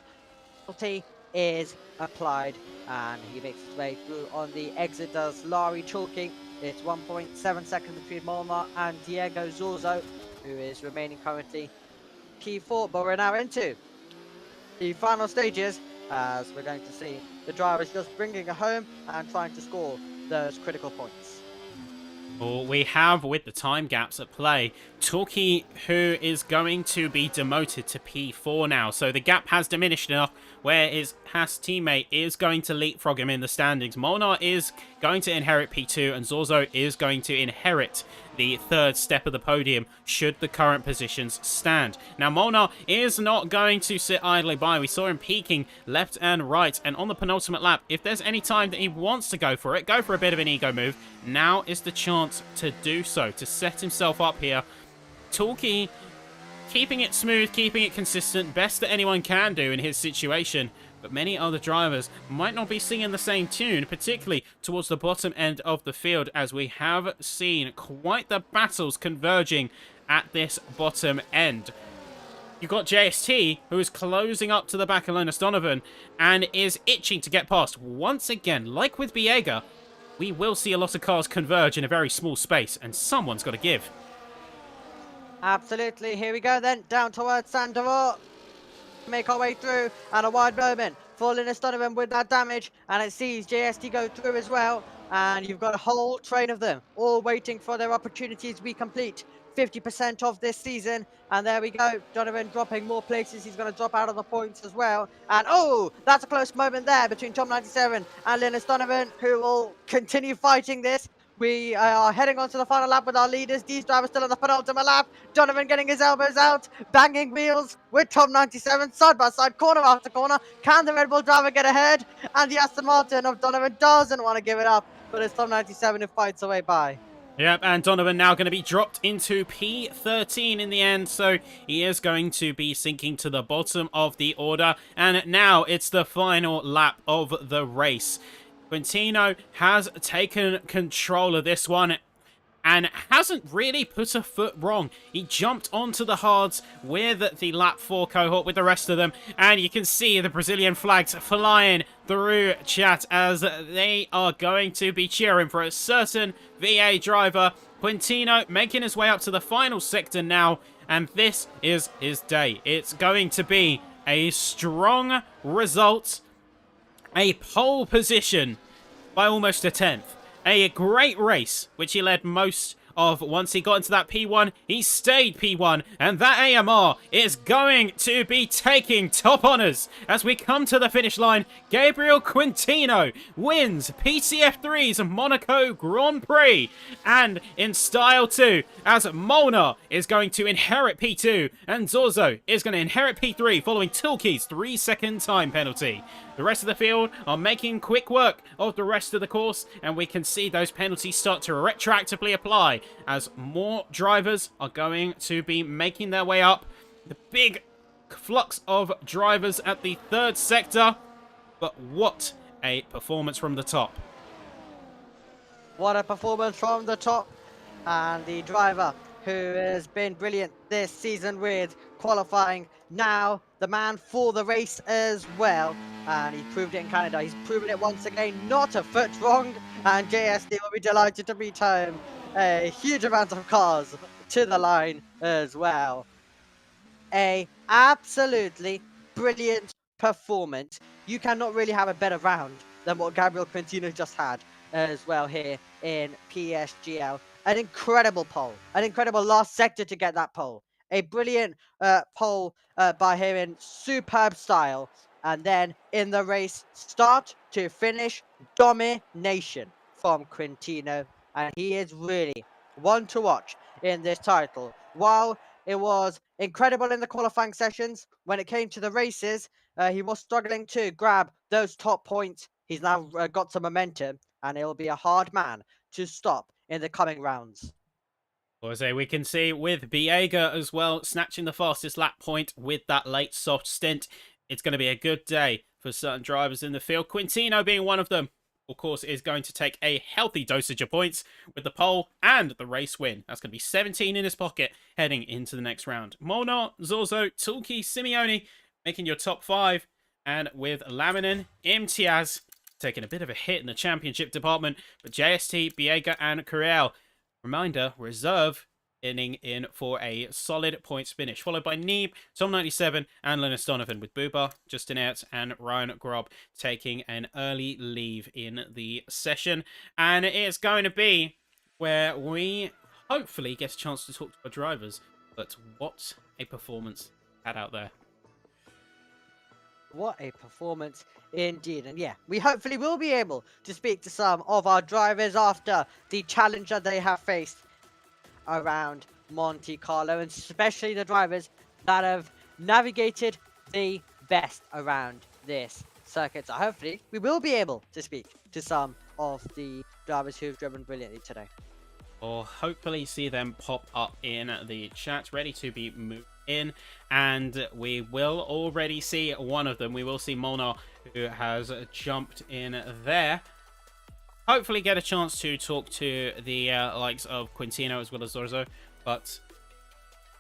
penalty is applied. And he makes his way through on the exit, does Larry Chalky. It's 1.7 seconds between Molnar and Diego Zorzo, who is remaining currently P4. But we're now into the final stages, as we're going to see the drivers just bringing it home and trying to score those critical points. Well, we have, with the time gaps at play, Torquay, who is going to be demoted to P4 now. So the gap has diminished enough where his Haas teammate is going to leapfrog him in the standings. Molnar is going to inherit P2, and Zorzo is going to inherit the 3rd step of the podium should the current positions stand. Now, Molnar is not going to sit idly by. We saw him peeking left and right, and on the penultimate lap, if there's any time that he wants to go for it, go for a bit of an ego move, now is the chance to do so, to set himself up here. Torquay keeping it smooth, keeping it consistent, best that anyone can do in his situation. But many other drivers might not be singing the same tune, particularly towards the bottom end of the field, as we have seen quite the battles converging at this bottom end. You've got JST, who is closing up to the back of Linus Donovan and is itching to get past. Once again, like with Biega, we will see a lot of cars converge in a very small space, and someone's got to give. Absolutely. Here we go then, down towards Sandero. Make our way through, and a wide moment for Linus Donovan with that damage, and it sees JST go through as well, and you've got a whole train of them all waiting for their opportunities to be complete. 50% of this season, and there we go. Donovan dropping more places. He's going to drop out of the points as well, and oh, that's a close moment there between Tom 97 and Linus Donovan, who will continue fighting this. We are heading on to the final lap with our leaders. These drivers still on the penultimate lap. Donovan getting his elbows out, banging wheels with Tom 97, side by side, corner after corner. Can the Red Bull driver get ahead? And the Aston Martin of Donovan doesn't want to give it up, but it's Tom 97 who fights away by. Yep, and Donovan now going to be dropped into P13 in the end, so he is going to be sinking to the bottom of the order. And now it's the final lap of the race. Quintino has taken control of this one and hasn't really put a foot wrong. He jumped onto the hards with the lap 4 cohort with the rest of them, and you can see the Brazilian flags flying through chat as they are going to be cheering for a certain VA driver. Quintino making his way up to the final sector now, and this is his day. It's going to be a strong result. A pole position by almost a 10th. A great race, which he led most of. Once he got into that P1, he stayed P1, and that AMR is going to be taking top honours as we come to the finish line. Gabriel Quintino wins PCF3's Monaco Grand Prix, and in style too, as Molnar is going to inherit P2 and Zorzo is going to inherit P3 following Tilke's 3-second time penalty. The rest of the field are making quick work of the rest of the course, and we can see those penalties start to retroactively apply as more drivers are going to be making their way up. The big flux of drivers at the 3rd sector, but what a performance from the top. What a performance from the top, and the driver who has been brilliant this season with qualifying, now the man for the race as well. And he proved it in Canada. He's proven it once again, not a foot wrong. And JSD will be delighted to beat home a huge amount of cars to the line as well. A absolutely brilliant performance. You cannot really have a better round than what Gabriel Quintino just had as well here in PSGL. An incredible pole, an incredible last sector to get that pole. A brilliant pole by him in superb style. And then in the race, start to finish, domination from Quintino. And he is really one to watch in this title. While it was incredible in the qualifying sessions, when it came to the races, he was struggling to grab those top points. He's now got some momentum, and it'll be a hard man to stop in the coming rounds. Jose, we can see with Biega as well, snatching the fastest lap point with that late soft stint. It's going to be a good day for certain drivers in the field. Quintino being one of them, of course, is going to take a healthy dosage of points with the pole and the race win. That's going to be 17 in his pocket heading into the next round. Molnar, Zorzo, Tulki, Simeone making your top 5. And with Laminin, Imtiaz taking a bit of a hit in the championship department. But JST, Biega and Correal, reminder, reserve inning in for a solid points finish, followed by Neeb, Tom97 and Linus Donovan, with Buba, Justin Ertz and Ryan Grob taking an early leave in the session. And it's going to be where we hopefully get a chance to talk to our drivers. But what a performance had out there. What a performance indeed. And yeah, we hopefully will be able to speak to some of our drivers after the challenge that they have faced around Monte Carlo, and especially the drivers that have navigated the best around this circuit. So hopefully we will be able to speak to some of the drivers who've driven brilliantly today. Or hopefully see them pop up in the chat, ready to be moved in. And we will already see one of them. We will see Molnar, who has jumped in there. Hopefully get a chance to talk to the likes of Quintino as well as Zorzo, but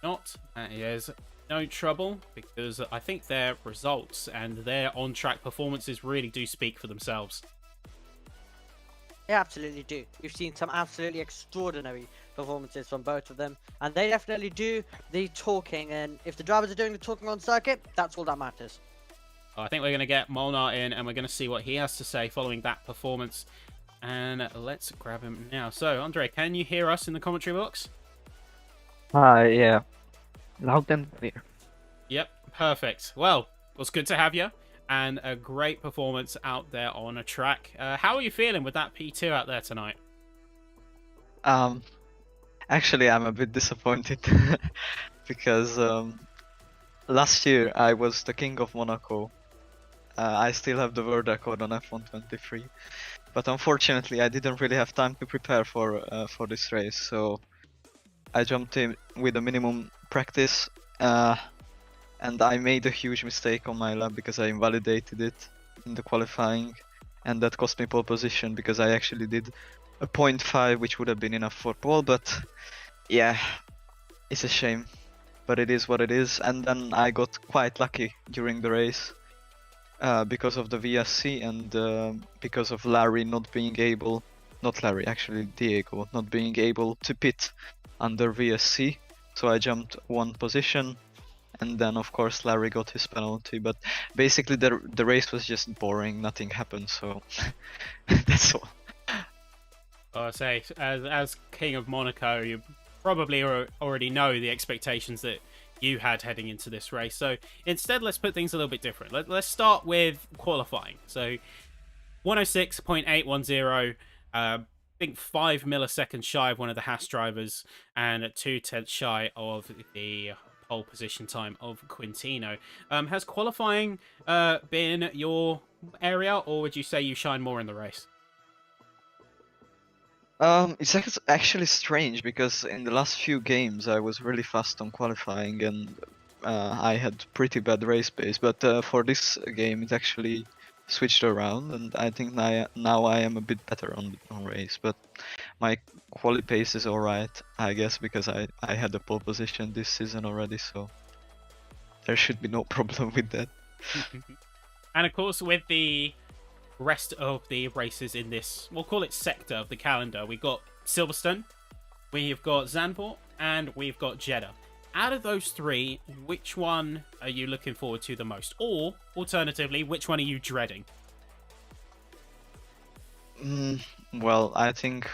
not. That is no trouble, because I think their results and their on-track performances really do speak for themselves. They absolutely do. We've seen some absolutely extraordinary performances from both of them, and they definitely do the talking. And if the drivers are doing the talking on circuit, that's all that matters. I think we're going to get Molnar in, and we're going to see what he has to say following that performance. And let's grab him now. So, Andre, can you hear us in the commentary box? Yeah. Loud and clear. Yep, perfect. Well, it was good to have you, and a great performance out there on a track. How are you feeling with that P2 out there tonight? Actually, I'm a bit disappointed because last year I was the king of Monaco. I still have the world record on F123, but unfortunately I didn't really have time to prepare for this race, so I jumped in with a minimum practice, and I made a huge mistake on my lap because I invalidated it in the qualifying, and that cost me pole position because I actually did a 0.5, which would have been enough for pole. But yeah, it's a shame, but it is what it is. And then I got quite lucky during the race because of the VSC and because of Larry not being able, not Larry, actually Diego, not being able to pit under VSC. So I jumped one position, and then of course Larry got his penalty. But basically the race was just boring, nothing happened, so that's all. I'll say, as King of Monaco, you probably already know the expectations that you had heading into this race. So instead, let's put things a little bit different. Let's start with qualifying. So 106.810, I think 5 milliseconds shy of one of the Haas drivers, and 2/10 shy of the pole position time of Quintino. Has qualifying been your area, or would you say you shine more in the race? It's actually strange because in the last few games I was really fast on qualifying and I had pretty bad race pace, but for this game it actually switched around, and I think now I am a bit better on race, but my quali pace is alright, I guess, because I had a pole position this season already, so there should be no problem with that. And of course, with the rest of the races in this, we'll call it sector of the calendar, we've got Silverstone, we've got Zandvoort, and we've got Jeddah. Out of those three, which one are you looking forward to the most? Or, alternatively, which one are you dreading? Well, I think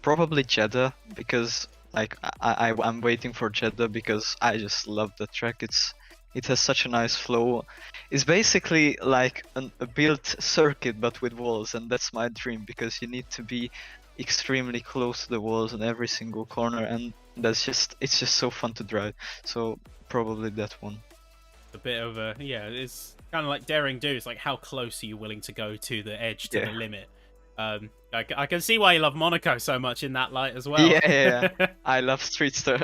probably Jeddah, because like I'm waiting for Jeddah because I just love the track. It has such a nice flow. It's basically like a built circuit but with walls, and that's my dream because you need to be extremely close to the walls in every single corner, and it's just so fun to drive. So probably that one. A bit of a, yeah, it's kind of like daring do. It's like, how close are you willing to go to the edge, to the limit? I can see why you love Monaco so much in that light as well. Yeah. I love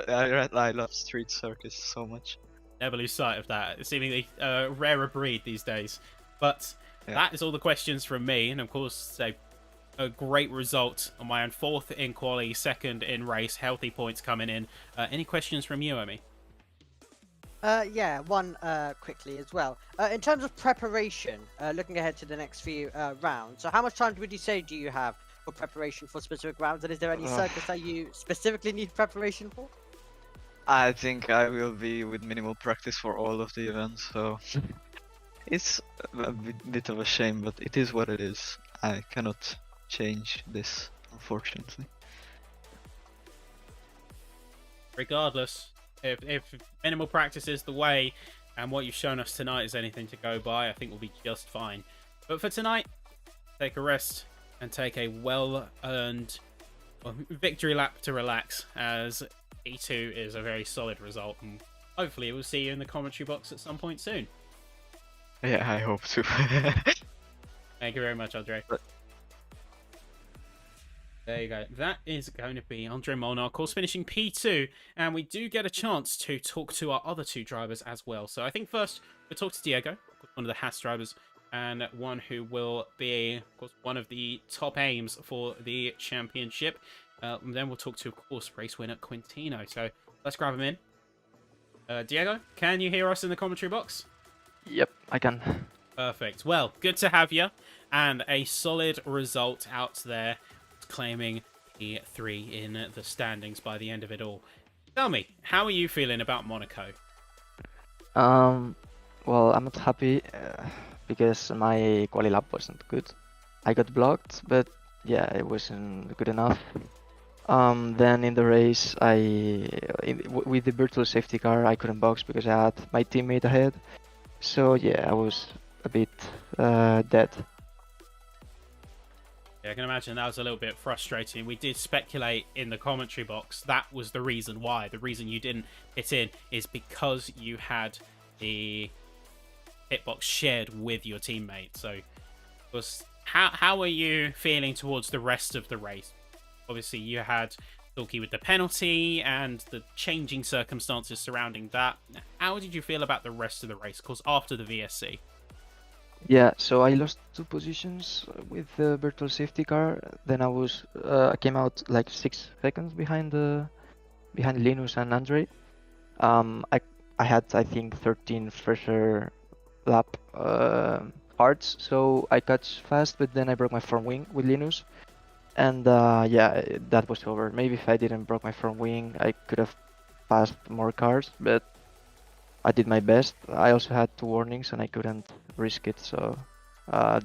I love street circuits so much. Never lose sight of that. It's seemingly a rarer breed these days. But that is all the questions from me, and of course, a great result on my own. 4th in quali, 2nd in race, healthy points coming in. Any questions from you, Omi? Yeah, one quickly as well. In terms of preparation, looking ahead to the next few rounds, so how much time would you say do you have for preparation for specific rounds, and is there any circuits that you specifically need preparation for? I think I will be with minimal practice for all of the events, so it's a bit of a shame, but it is what it is. I cannot change this, unfortunately. Regardless, if minimal practice is the way, and what you've shown us tonight is anything to go by, I think we'll be just fine. But for tonight, take a rest and take a well-earned victory lap to relax, as E2 is a very solid result, and hopefully we'll see you in the commentary box at some point soon. Yeah, I hope to. Thank you very much, Andre. There you go. That is going to be Andre Molnar, of course, finishing P2, and we do get a chance to talk to our other 2 drivers as well. So I think first we'll talk to Diego, one of the Haas drivers, and one who will be, of course, one of the top aims for the championship. Then we'll talk to, of course, race winner Quintino. So let's grab him in. Diego, can you hear us in the commentary box? Yep, I can. Perfect. Well, good to have you, and a solid result out there, claiming P3 in the standings by the end of it all. Tell me, how are you feeling about Monaco? Well, I'm not happy because my quali lap wasn't good. I got blocked, but yeah, it wasn't good enough. Then in the race, with the virtual safety car, I couldn't box because I had my teammate ahead. So yeah, I was a bit dead. Yeah, I can imagine that was a little bit frustrating. We did speculate in the commentary box that was the reason why. The reason you didn't hit in is because you had the hitbox shared with your teammate. So, how are you feeling towards the rest of the race? Obviously, you had Silky with the penalty and the changing circumstances surrounding that. How did you feel about the rest of the race? Of course, after the VSC. Yeah, so I lost 2 positions with the virtual safety car. Then I came out like 6 seconds behind Linus and Andre. I had, I think, 13 fresher lap parts, so I catch fast, but then I broke my front wing with Linus. And yeah, that was over. Maybe if I didn't broke my front wing, I could have passed more cars, but I did my best. I also had 2 warnings and I couldn't risk it, so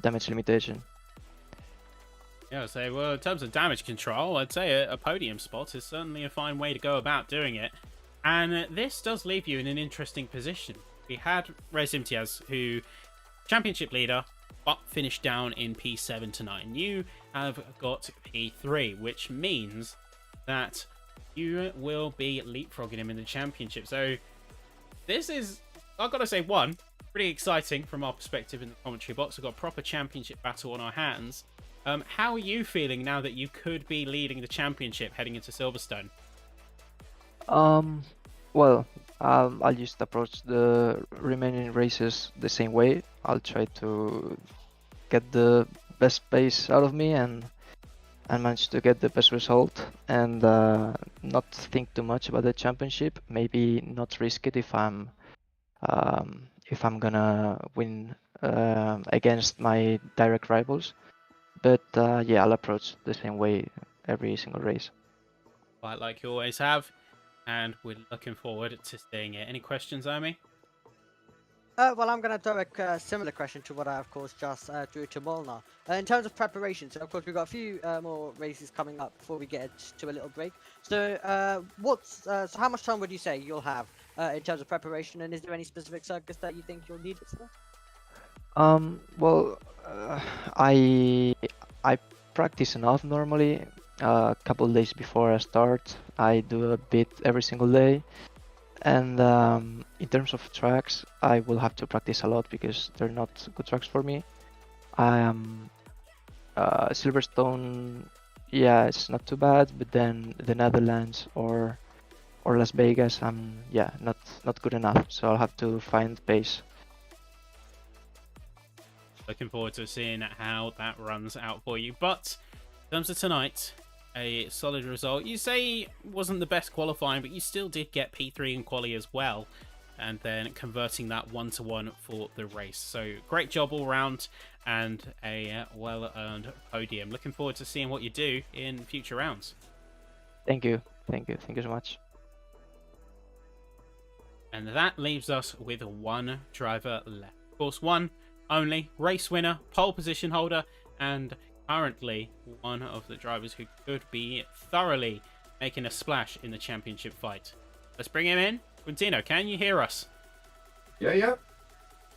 damage limitation. Yeah, so well, in terms of damage control, I'd say a podium spot is certainly a fine way to go about doing it. And this does leave you in an interesting position. We had Rez Imtiaz, who championship leader, but finished down in P7 tonight. And you have got P3, which means that you will be leapfrogging him in the championship. So this is, I've got to say, one, pretty exciting from our perspective in the commentary box. We've got a proper championship battle on our hands. How are you feeling now that you could be leading the championship heading into Silverstone? Well, I'll just approach the remaining races the same way. I'll try to get the best pace out of me and manage to get the best result, and not think too much about the championship. Maybe not risk it if I'm if I'm gonna win against my direct rivals. But yeah, I'll approach the same way every single race. Quite like you always have, and we're looking forward to seeing it. Any questions, Omi? Well, I'm going to throw a similar question to what I, of course, just threw to Molnar. In terms of preparation, so of course we've got a few more races coming up before we get to a little break. So, so how much time would you say you'll have in terms of preparation, and is there any specific circuits that you think you'll need it for? Well, I practice enough normally. A couple days before I start, I do a bit every single day. And in terms of tracks, I will have to practice a lot because they're not good tracks for me. I am Silverstone, yeah, it's not too bad, but then the Netherlands or Las Vegas, yeah, not good enough. So I'll have to find pace. Looking forward to seeing how that runs out for you. But in terms of tonight, a solid result. You say wasn't the best qualifying, but you still did get P3 in quali as well, and then converting that 1-1 for the race. So great job all round, and a well-earned podium. Looking forward to seeing what you do in future rounds. Thank you so much. And that leaves us with one driver left. Of course, one only race winner, pole position holder, and currently one of the drivers who could be thoroughly making a splash in the championship fight. Let's bring him in. Quintino, can you hear us? Yeah.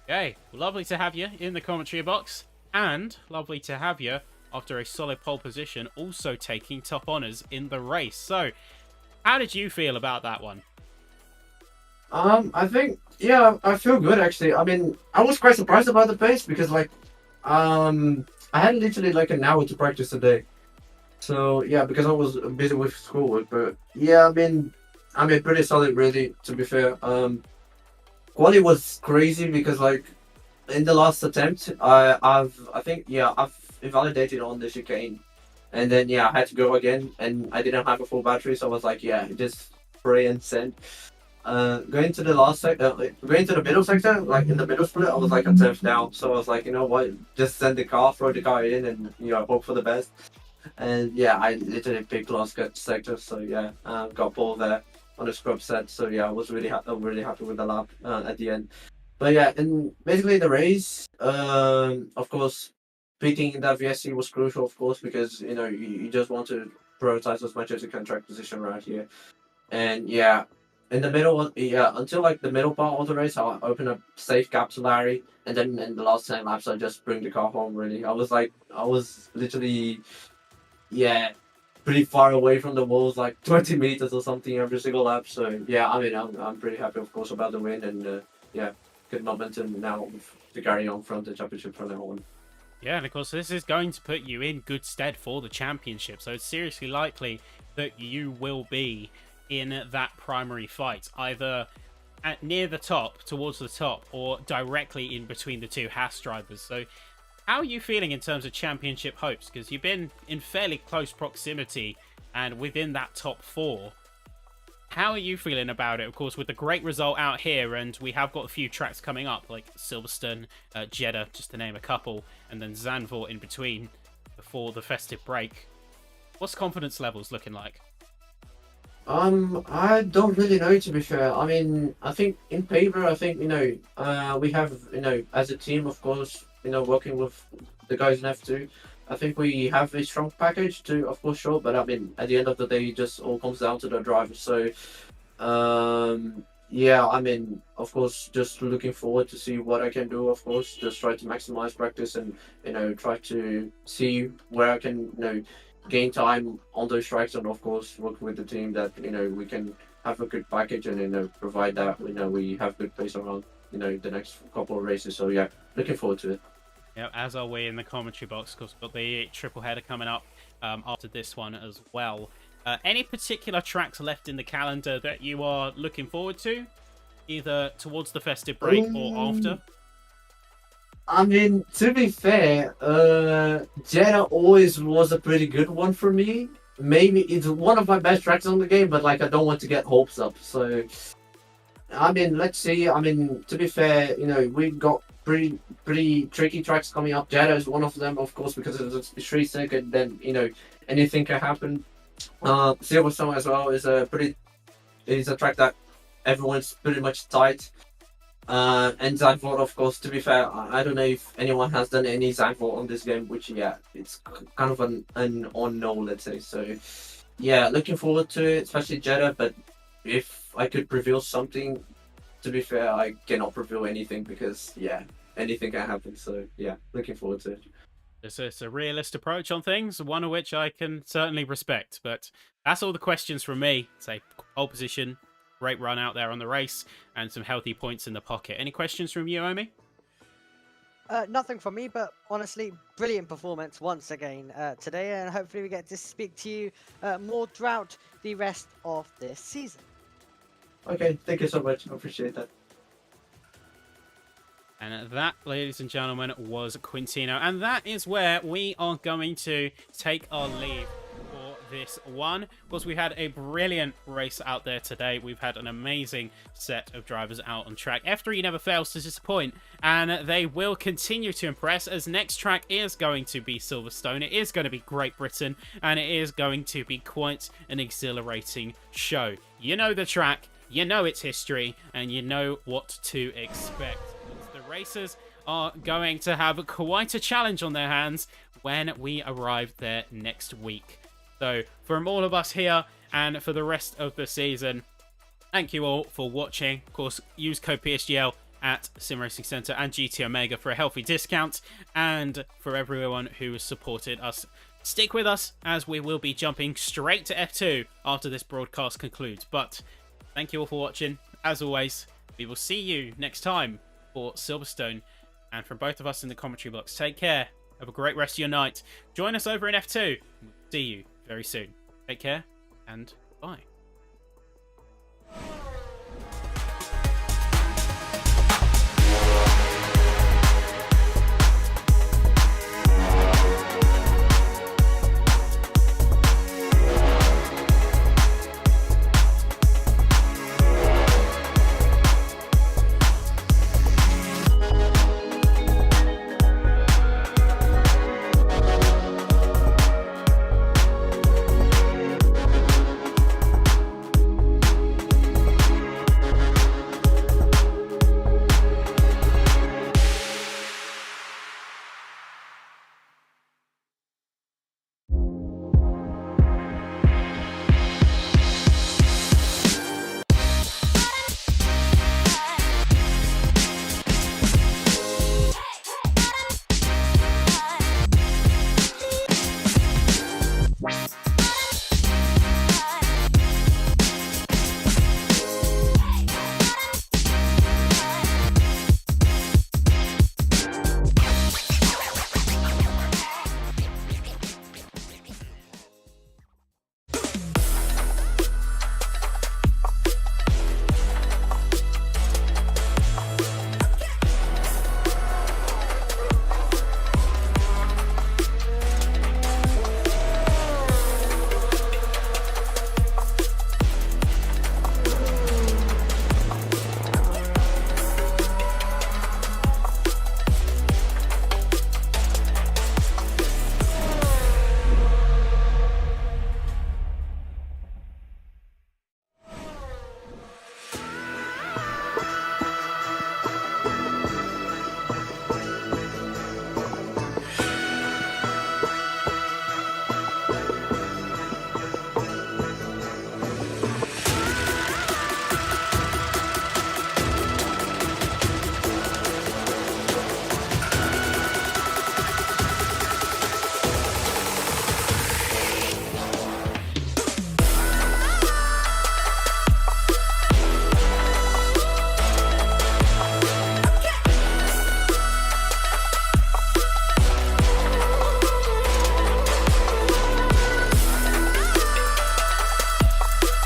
Okay, lovely to have you in the commentary box, and lovely to have you after a solid pole position, also taking top honours in the race. So, how did you feel about that one? I think, yeah, I feel good actually. I mean, I was quite surprised about the pace because I had literally like an hour to practice today. So yeah, because I was busy with schoolwork, but yeah, I mean pretty solid really, to be fair. Quali was crazy because like in the last attempt, I've invalidated on the chicane, and then yeah, I had to go again, and I didn't have a full battery, so I was like, yeah, just pray and send. Going to the going to the middle sector, like in the middle split, I was like a 10th down, so I was like, you know what, just send the car, throw the car in, and hope for the best. And yeah, I literally picked last sector, so yeah, got pole there on the scrub set, so yeah, I was really happy with the lap at the end. But yeah, and basically the race, of course, beating that VSC was crucial, of course, because you just want to prioritize as much as you can track position right here, and yeah. In the middle, yeah, until like the middle part of the race, I'll open up safe gap to Larry, and then in the last 10 laps, I just bring the car home. Really, I was literally, yeah, pretty far away from the walls, like 20 meters or something every single lap. So yeah, I mean, I'm pretty happy, of course, about the win, and yeah, good momentum now to carry on from the championship from now on. Yeah, and of course, this is going to put you in good stead for the championship. So it's seriously likely that you will be in that primary fight, either near the top, towards the top, or directly in between the two Haas drivers. So how are you feeling in terms of championship hopes? Because you've been in fairly close proximity and within that top four. How are you feeling about it? Of course, with the great result out here, and we have got a few tracks coming up, like Silverstone, Jeddah, just to name a couple, and then Zandvoort in between before the festive break. What's confidence levels looking like? I don't really know, to be fair. I mean, I think in paper, I think, we have, as a team, of course, working with the guys in F2, I think we have a strong package to, of course, show, but I mean, at the end of the day, it just all comes down to the drivers. So, yeah, I mean, of course, just looking forward to see what I can do, of course, just try to maximize practice and, try to see where I can, gain time on those tracks, and of course work with the team that we can have a good package and provide that we have good pace around the next couple of races. So yeah, looking forward to it. Yeah, as are we in the commentary box. Of course, we've got the triple header coming up after this one as well. Any particular tracks left in the calendar that you are looking forward to, either towards the festive break or after? I mean, to be fair, Jeddah always was a pretty good one for me. Maybe it's one of my best tracks on the game, but like I don't want to get hopes up. So I mean, let's see. I mean, to be fair, you know, we've got pretty tricky tracks coming up. Jeddah is one of them, of course, because it's a free circuit. Then you know, anything can happen. Silverstone as well is a track that everyone's pretty much tight. And Zandvoort, of course. To be fair, I don't know if anyone has done any Zandvoort on this game, which yeah, it's kind of an unknown, let's say. So yeah, looking forward to it, especially Jeddah. But if I could reveal something, to be fair, I cannot reveal anything because yeah, anything can happen. So yeah, looking forward to it. It's a realist approach on things, one of which I can certainly respect. But that's all the questions from me. Say pole position, great run out there on the race, and some healthy points in the pocket. Any questions from you, Omi? Nothing from me, but honestly, brilliant performance once again today, and hopefully we get to speak to you more throughout the rest of this season. Okay, thank you so much. I appreciate that. And that, ladies and gentlemen, was Quintino. And that is where we are going to take our leave for this one. Of course, we had a brilliant race out there today. We've had an amazing set of drivers out on track. F3 never fails to disappoint, and they will continue to impress, as next track is going to be Silverstone. It is going to be Great Britain, and it is going to be quite an exhilarating show. You know the track, you know its history, and you know what to expect. The racers are going to have quite a challenge on their hands when we arrive there next week. So from all of us here and for the rest of the season, thank you all for watching. Of course, use code PSGL at Sim Racing Centre and GT Omega for a healthy discount, and for everyone who has supported us. Stick with us, as we will be jumping straight to F2 after this broadcast concludes. But thank you all for watching. As always, we will see you next time for Silverstone. And from both of us in the commentary box, take care. Have a great rest of your night. Join us over in F2. We'll see you very soon. Take care and bye.